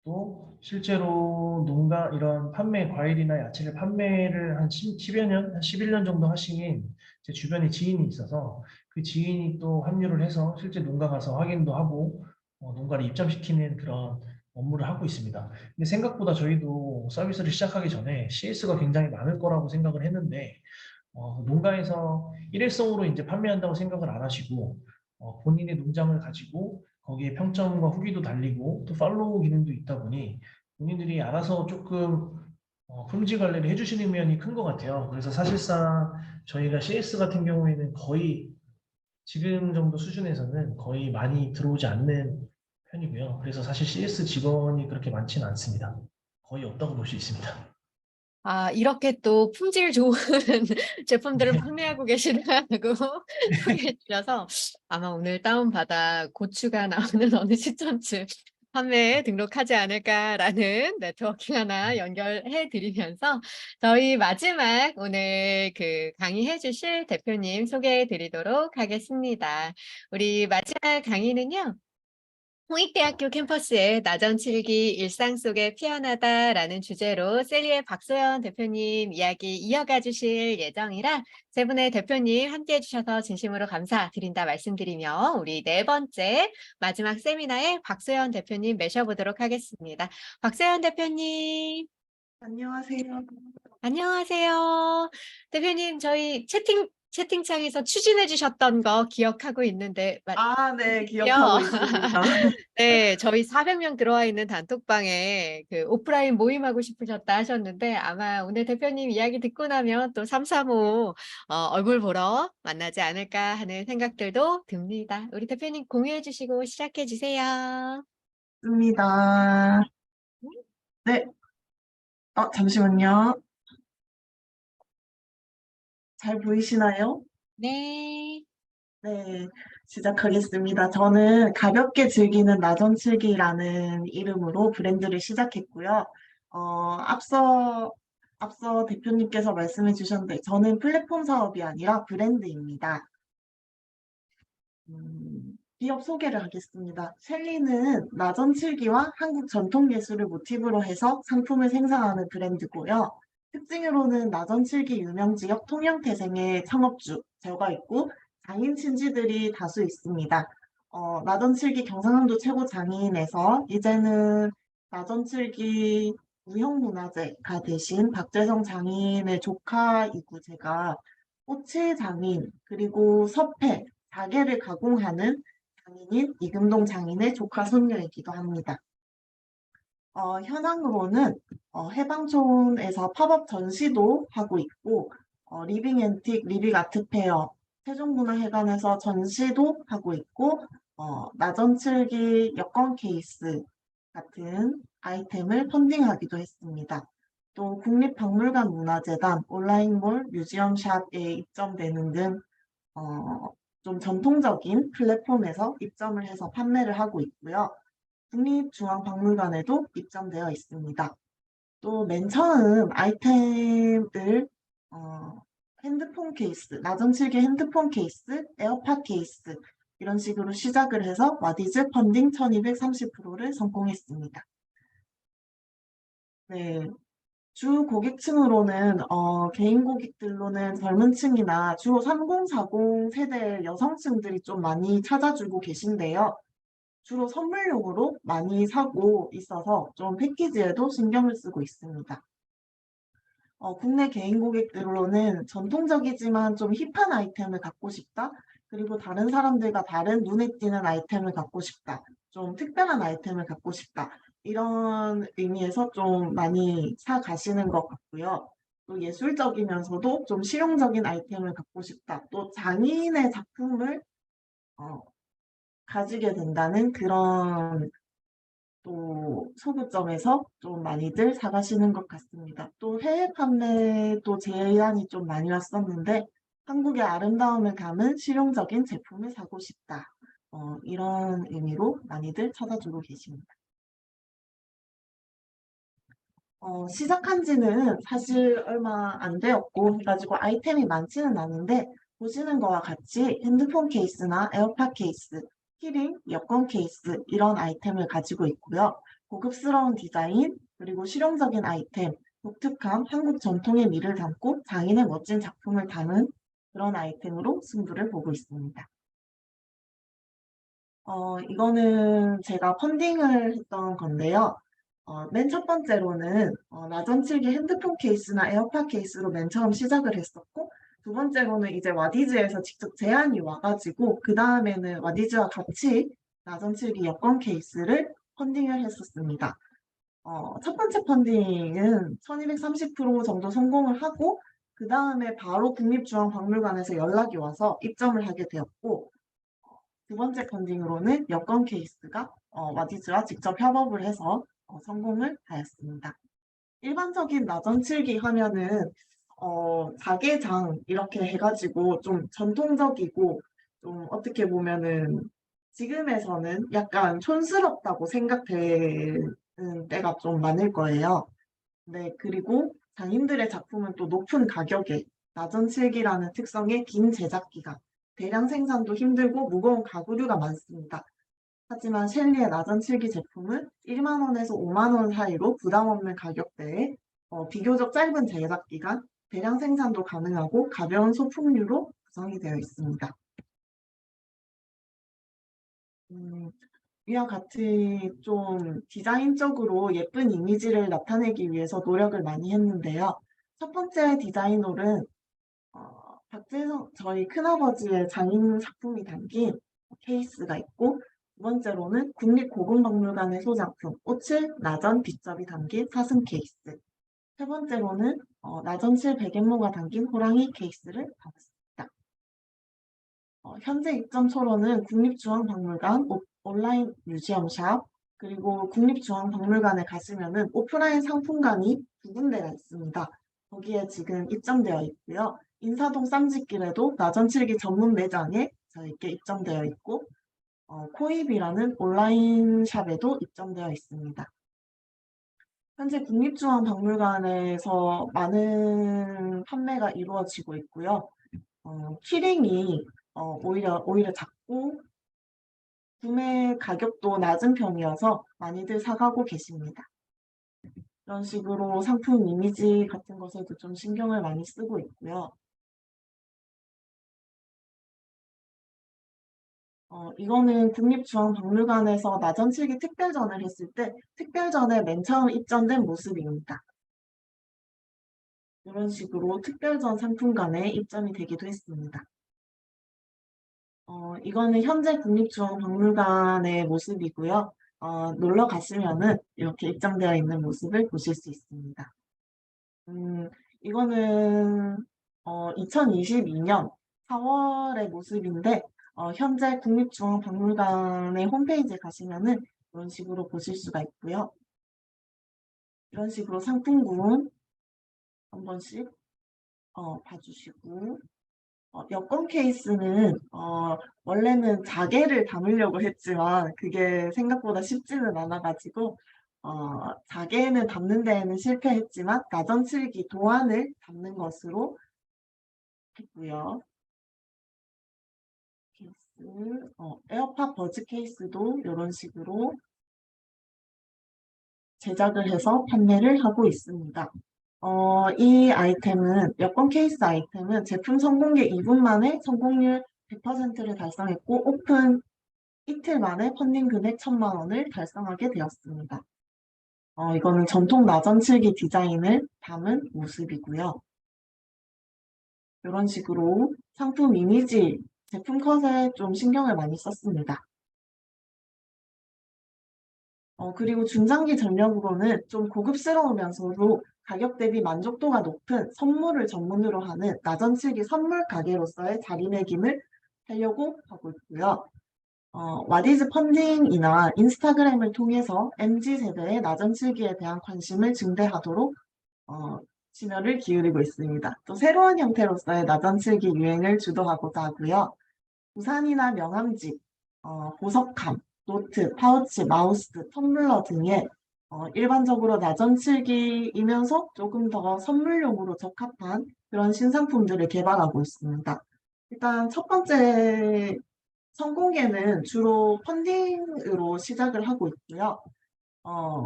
또 실제로 농가 이런 판매 과일이나 야채를 판매를 한 10여 년, 한 11년 정도 하신 제 주변에 지인이 있어서 그 지인이 또 합류를 해서 실제 농가 가서 확인도 하고 농가를 입점시키는 그런 업무를 하고 있습니다. 근데 생각보다 저희도 서비스를 시작하기 전에 CS가 굉장히 많을 거라고 생각을 했는데 농가에서 일회성으로 이제 판매한다고 생각을 안 하시고 본인의 농장을 가지고 거기에 평점과 후기도 달리고 또 팔로우 기능도 있다 보니 본인들이 알아서 조금 품질 관리를 해주시는 면이 큰 것 같아요. 그래서 사실상 저희가 CS 같은 경우에는 거의 지금 정도 수준에서는 거의 많이 들어오지 않는 편이고요. 그래서 사실 CS 직원이 그렇게 많지는 않습니다. 거의 없다고 볼 수 있습니다. 이렇게 또 품질 좋은 제품들을 네. 판매하고 계시다고 소개해 주셔서 아마 오늘 다운받아 고추가 나오는 어느 시점쯤 판매에 등록하지 않을까라는 네트워킹 하나 연결해 드리면서 저희 마지막 오늘 강의해 주실 대표님 소개해 드리도록 하겠습니다. 우리 마지막 강의는요. 홍익대학교 캠퍼스의 나전칠기 일상 속에 피어나다라는 주제로 셀리의 박소연 대표님 이야기 이어가 주실 예정이라 세 분의 대표님 함께 해주셔서 진심으로 감사드린다 말씀드리며 우리 네 번째 마지막 세미나에 박소연 대표님 모셔보도록 하겠습니다. 박소연 대표님. 안녕하세요. 안녕하세요. 대표님 저희 채팅창에서 추진해 주셨던 거 기억하고 있는데 네, 맞으시죠? 기억하고 있습니다. 네, 저희 400명 들어와 있는 단톡방에 오프라인 모임하고 싶으셨다 하셨는데 아마 오늘 대표님 이야기 듣고 나면 또 335 얼굴 보러 만나지 않을까 하는 생각들도 듭니다. 우리 대표님 공유해 주시고 시작해 주세요. 있습니다. 네, 잠시만요. 잘 보이시나요? 네. 네, 시작하겠습니다. 저는 가볍게 즐기는 나전칠기라는 이름으로 브랜드를 시작했고요. 앞서 대표님께서 말씀해 주셨는데, 저는 플랫폼 사업이 아니라 브랜드입니다. 기업 소개를 하겠습니다. 셀리는 나전칠기와 한국 전통예술을 모티브로 해서 상품을 생산하는 브랜드고요. 특징으로는 나전칠기 유명지역 통영태생의 창업주, 제가 있고 장인 친지들이 다수 있습니다. 나전칠기 경상남도 최고 장인에서 이제는 나전칠기 무형문화재가 되신 박재성 장인의 조카이고 제가 꽃의 장인 그리고 서패, 자개를 가공하는 장인인 이금동 장인의 조카 손녀이기도 합니다. 현황으로는 해방촌에서 팝업 전시도 하고 있고 리빙 앤틱, 리빙 아트페어, 세종문화회관에서 전시도 하고 있고 나전칠기 여권 케이스 같은 아이템을 펀딩하기도 했습니다. 또 국립박물관 문화재단, 온라인몰, 뮤지엄샵에 입점되는 등 좀 전통적인 플랫폼에서 입점을 해서 판매를 하고 있고요. 국립중앙박물관에도 입점되어 있습니다. 또 맨 처음 아이템을 핸드폰 케이스, 나전칠기 핸드폰 케이스, 에어팟 케이스 이런 식으로 시작을 해서 와디즈 펀딩 1230%를 성공했습니다. 네, 주 고객층으로는 개인 고객들로는 젊은 층이나 주로 3040 세대 여성층들이 좀 많이 찾아주고 계신데요. 주로 선물용으로 많이 사고 있어서 좀 패키지에도 신경을 쓰고 있습니다. 국내 개인 고객들로는 전통적이지만 좀 힙한 아이템을 갖고 싶다. 그리고 다른 사람들과 다른 눈에 띄는 아이템을 갖고 싶다. 좀 특별한 아이템을 갖고 싶다. 이런 의미에서 좀 많이 사 가시는 것 같고요. 또 예술적이면서도 좀 실용적인 아이템을 갖고 싶다. 또 장인의 작품을 가지게 된다는 그런 또 소구점에서 좀 많이들 사가시는 것 같습니다. 또 해외 판매도 제한이 좀 많이 왔었는데 한국의 아름다움을 담은 실용적인 제품을 사고 싶다. 이런 의미로 많이들 찾아주고 계십니다. 시작한 지는 사실 얼마 안 되었고 해가지고 아이템이 많지는 않은데 보시는 거와 같이 핸드폰 케이스나 에어팟 케이스, 키링, 여권 케이스 이런 아이템을 가지고 있고요. 고급스러운 디자인, 그리고 실용적인 아이템, 독특함, 한국 전통의 미를 담고 장인의 멋진 작품을 담은 그런 아이템으로 승부를 보고 있습니다. 이거는 제가 펀딩을 했던 건데요. 맨 첫 번째로는 나전칠기 핸드폰 케이스나 에어팟 케이스로 맨 처음 시작을 했었고, 두 번째로는 이제 와디즈에서 직접 제안이 와가지고, 그 다음에는 와디즈와 같이 나전칠기 여권 케이스를 펀딩을 했었습니다. 첫 번째 펀딩은 1230% 정도 성공을 하고, 그 다음에 바로 국립중앙박물관에서 연락이 와서 입점을 하게 되었고, 두 번째 펀딩으로는 여권 케이스가 와디즈와 직접 협업을 해서 성공을 하였습니다. 일반적인 나전칠기 하면은 자개장 이렇게 해가지고 좀 전통적이고 좀 어떻게 보면은 지금에서는 약간 촌스럽다고 생각되는 때가 좀 많을 거예요. 네, 그리고 장인들의 작품은 또 높은 가격에 나전칠기라는 특성의 긴 제작기간, 대량 생산도 힘들고 무거운 가구류가 많습니다. 하지만 셸리의 나전칠기 제품은 1만 원에서 5만 원 사이로 부담 없는 가격대에 비교적 짧은 제작 기간, 대량 생산도 가능하고 가벼운 소품류로 구성이 되어 있습니다. 이와 같이 좀 디자인적으로 예쁜 이미지를 나타내기 위해서 노력을 많이 했는데요. 첫 번째 디자인홀은 박재성 저희 큰아버지의 장인 작품이 담긴 케이스가 있고, 두 번째로는 국립고궁박물관의 소장품 오칠 나전 빗접이 담긴 사슴 케이스, 세 번째로는 나전실 백앤모가 담긴 호랑이 케이스를 담았습니다. 현재 입점 초로는 국립중앙박물관 온라인 뮤지엄샵, 그리고 국립중앙박물관에 가시면은 오프라인 상품관이 두 군데가 있습니다. 거기에 지금 입점되어 있고요. 인사동 쌈짓길에도 나전칠기 전문 매장에 저희께 입점되어 있고, 코입이라는 온라인 샵에도 입점되어 있습니다. 현재 국립중앙박물관에서 많은 판매가 이루어지고 있고요. 키링이 오히려 작고 구매 가격도 낮은 편이어서 많이들 사가고 계십니다. 이런 식으로 상품 이미지 같은 것에도 좀 신경을 많이 쓰고 있고요. 이거는 국립중앙박물관에서 나전칠기 특별전을 했을 때 특별전에 맨 처음 입전된 모습입니다. 이런 식으로 특별전 상품관에 입점이 되기도 했습니다. 이거는 현재 국립중앙박물관의 모습이고요. 놀러 가시면은 이렇게 입장되어 있는 모습을 보실 수 있습니다. 이거는 2022년 4월의 모습인데 현재 국립중앙박물관의 홈페이지에 가시면은 이런 식으로 보실 수가 있고요. 이런 식으로 상품군 한 번씩 봐주시고 여권 케이스는 원래는 자개를 담으려고 했지만 그게 생각보다 쉽지는 않아가지고 자개는 담는 데에는 실패했지만 나전칠기 도안을 담는 것으로 했고요. 케이스, 에어팟 버즈 케이스도 이런 식으로 제작을 해서 판매를 하고 있습니다. 이 아이템은, 여권 케이스 아이템은 제품 성공계 2분 만에 성공률 100%를 달성했고, 오픈 이틀 만에 펀딩 금액 1,000만 원을 달성하게 되었습니다. 이거는 전통 나전칠기 디자인을 담은 모습이고요. 이런 식으로 상품 이미지, 제품 컷에 좀 신경을 많이 썼습니다. 그리고 중장기 전략으로는 좀 고급스러우면서도 가격 대비 만족도가 높은 선물을 전문으로 하는 나전칠기 선물 가게로서의 자리매김을 하려고 하고 있고요. 와디즈 펀딩이나 인스타그램을 통해서 MZ세대의 나전칠기에 대한 관심을 증대하도록 심혈을 기울이고 있습니다. 또 새로운 형태로서의 나전칠기 유행을 주도하고자 하고요. 우산이나 명함지, 보석함, 노트, 파우치, 마우스, 텀블러 등의 일반적으로 나전칠기이면서 조금 더 선물용으로 적합한 그런 신상품들을 개발하고 있습니다. 일단 첫 번째 선공개는 주로 펀딩으로 시작을 하고 있고요.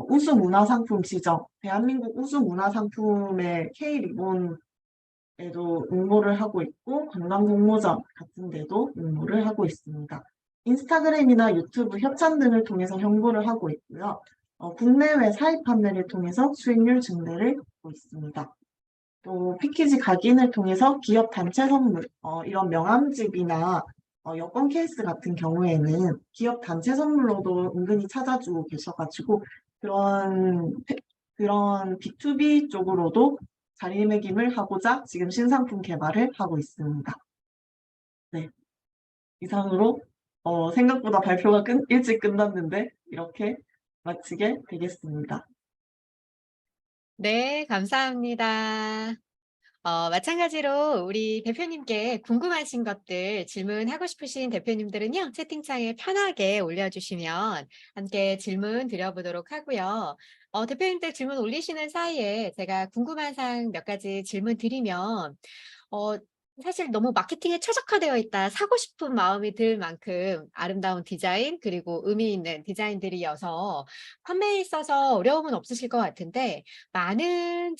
우수 문화상품 지정, 대한민국 우수 문화상품의 K리본에도 응모를 하고 있고 관광공모전 같은 데도 응모를 하고 있습니다. 인스타그램이나 유튜브 협찬 등을 통해서 홍보를 하고 있고요. 국내외 사입 판매를 통해서 수익률 증대를 하고 있습니다. 또 패키지 각인을 통해서 기업 단체 선물, 이런 명함집이나 여권 케이스 같은 경우에는 기업 단체 선물로도 은근히 찾아주고 계셔가지고 그런 B2B 쪽으로도 자리매김을 하고자 지금 신상품 개발을 하고 있습니다. 네, 이상으로 생각보다 발표가 일찍 끝났는데 이렇게 마치게 되겠습니다. 네, 감사합니다. 마찬가지로 우리 대표님께 궁금하신 것들 질문하고 싶으신 대표님들은요, 채팅창에 편하게 올려주시면 함께 질문 드려보도록 하고요. 대표님들 질문 올리시는 사이에 제가 궁금한 사항 몇 가지 질문 드리면, 사실 너무 마케팅에 최적화되어 있다, 사고 싶은 마음이 들 만큼 아름다운 디자인, 그리고 의미 있는 디자인들이어서 판매에 있어서 어려움은 없으실 것 같은데, 많은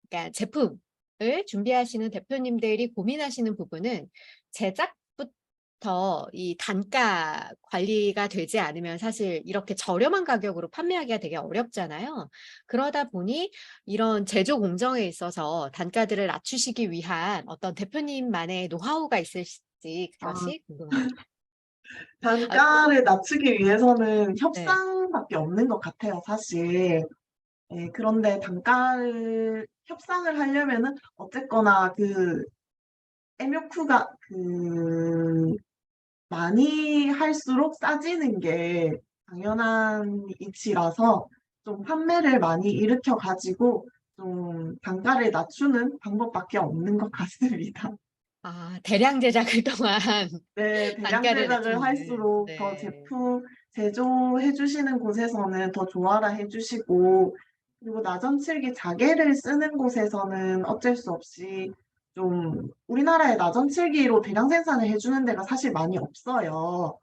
그러니까 제품을 준비하시는 대표님들이 고민하시는 부분은 제작부터 이 단가 관리가 되지 않으면 사실 이렇게 저렴한 가격으로 판매하기가 되게 어렵잖아요. 그러다 보니 이런 제조 공정에 있어서 단가들을 낮추시기 위한 어떤 대표님만의 노하우가 있을지 그것이 궁금합니다. 단가를 낮추기 위해서는 네. 협상밖에 없는 것 같아요, 사실. 네, 그런데 협상을 하려면은 어쨌거나 에묘쿠가 많이 할수록 싸지는 게 당연한 이치라서 좀 판매를 많이 일으켜가지고 좀 단가를 낮추는 방법밖에 없는 것 같습니다. 대량 제작을 동안 네, 대량 단가를 제작을 낮추는. 할수록 더 네. 제품 제조해 주시는 곳에서는 더 좋아라 해주시고 그리고 나전칠기 자개를 쓰는 곳에서는 어쩔 수 없이 좀 우리나라에 나전칠기로 대량 생산을 해주는 데가 사실 많이 없어요.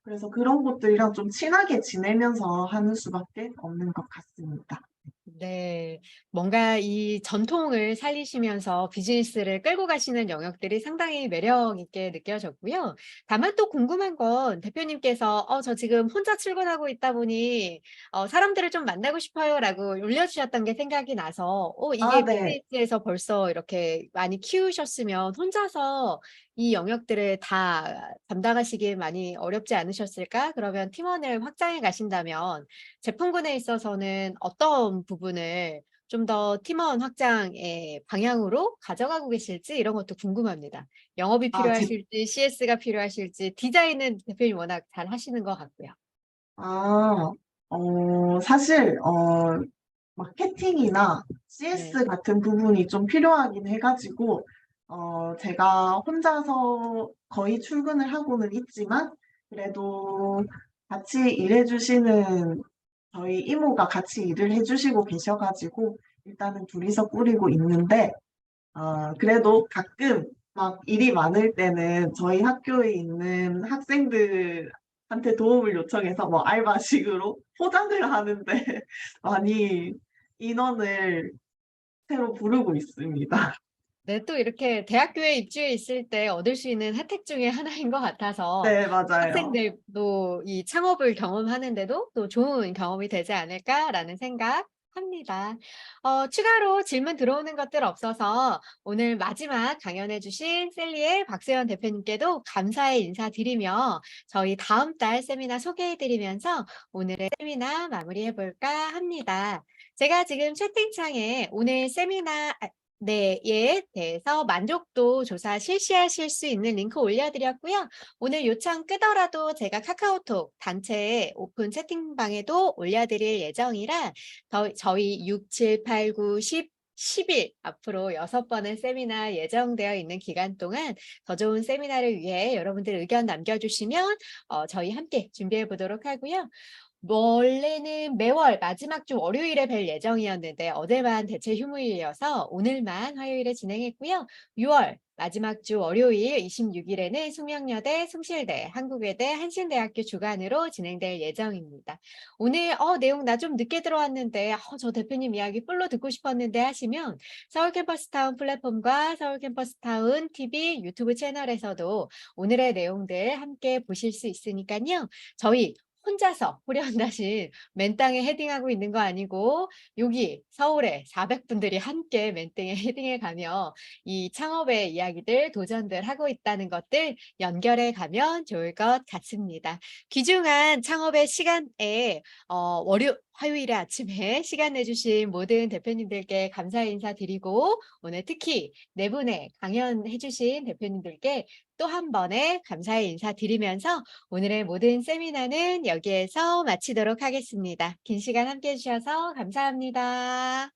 그래서 그런 곳들이랑 좀 친하게 지내면서 하는 수밖에 없는 것 같습니다. 네. 뭔가 이 전통을 살리시면서 비즈니스를 끌고 가시는 영역들이 상당히 매력 있게 느껴졌고요. 다만 또 궁금한 건 대표님께서 저 지금 혼자 출근하고 있다 보니 사람들을 좀 만나고 싶어요라고 올려주셨던 게 생각이 나서 아, 이게 네. 비즈니스에서 벌써 이렇게 많이 키우셨으면 혼자서 이 영역들을 다 담당하시기 많이 어렵지 않으셨을까? 그러면 팀원을 확장해 가신다면 제품군에 있어서는 어떤 부분을 좀 더 팀원 확장의 방향으로 가져가고 계실지 이런 것도 궁금합니다. 영업이 아, 필요하실지 CS가 필요하실지 디자인은 대표님 워낙 잘 하시는 것 같고요. 아, 사실, 마케팅이나 네. CS 같은 부분이 좀 필요하긴 해가지고, 제가 혼자서 거의 출근을 하고는 있지만, 그래도 같이 일해주시는 저희 이모가 같이 일을 해주시고 계셔가지고, 일단은 둘이서 꾸리고 있는데, 그래도 가끔 막 일이 많을 때는 저희 학교에 있는 학생들한테 도움을 요청해서 뭐 알바식으로 포장을 하는데 많이 인원을 새로 부르고 있습니다. 네, 또 이렇게 대학교에 입주해 있을 때 얻을 수 있는 혜택 중에 하나인 것 같아서 네, 맞아요. 학생들도 이 창업을 경험하는데도 또 좋은 경험이 되지 않을까라는 생각합니다. 추가로 질문 들어오는 것들 없어서 오늘 마지막 강연해 주신 셀리의 박세현 대표님께도 감사의 인사드리며 저희 다음 달 세미나 소개해 드리면서 오늘의 세미나 마무리해 볼까 합니다. 제가 지금 채팅창에 오늘 세미나 네, 에 대해서 만족도 조사 실시하실 수 있는 링크 올려드렸고요. 오늘 요청 끄더라도 제가 카카오톡 단체 오픈 채팅방에도 올려드릴 예정이라 저희 6, 7, 8, 9, 10, 10일 앞으로 6번의 세미나 예정되어 있는 기간 동안 더 좋은 세미나를 위해 여러분들 의견 남겨주시면 저희 함께 준비해 보도록 하고요. 원래는 매월 마지막 주 월요일에 뵐 예정이었는데 어제만 대체 휴무일이어서 오늘만 화요일에 진행했고요. 6월 마지막 주 월요일 26일에는 숙명여대, 숭실대, 한국외대, 한신대학교 주관으로 진행될 예정입니다. 오늘 내용 나 좀 늦게 들어왔는데 저 대표님 이야기 풀로 듣고 싶었는데 하시면 서울 캠퍼스타운 플랫폼과 서울 캠퍼스타운 TV 유튜브 채널에서도 오늘의 내용들 함께 보실 수 있으니까요. 저희 혼자서 호련하신 맨땅에 헤딩하고 있는 거 아니고 여기 서울에 400분들이 함께 맨땅에 헤딩해 가며 이 창업의 이야기들, 도전들 하고 있다는 것들 연결해 가면 좋을 것 같습니다. 귀중한 창업의 시간에 화요일에 아침에 시간 내주신 모든 대표님들께 감사의 인사 드리고 오늘 특히 네 분의 강연해 주신 대표님들께 또 한 번의 감사의 인사 드리면서 오늘의 모든 세미나는 여기에서 마치도록 하겠습니다. 긴 시간 함께 해주셔서 감사합니다.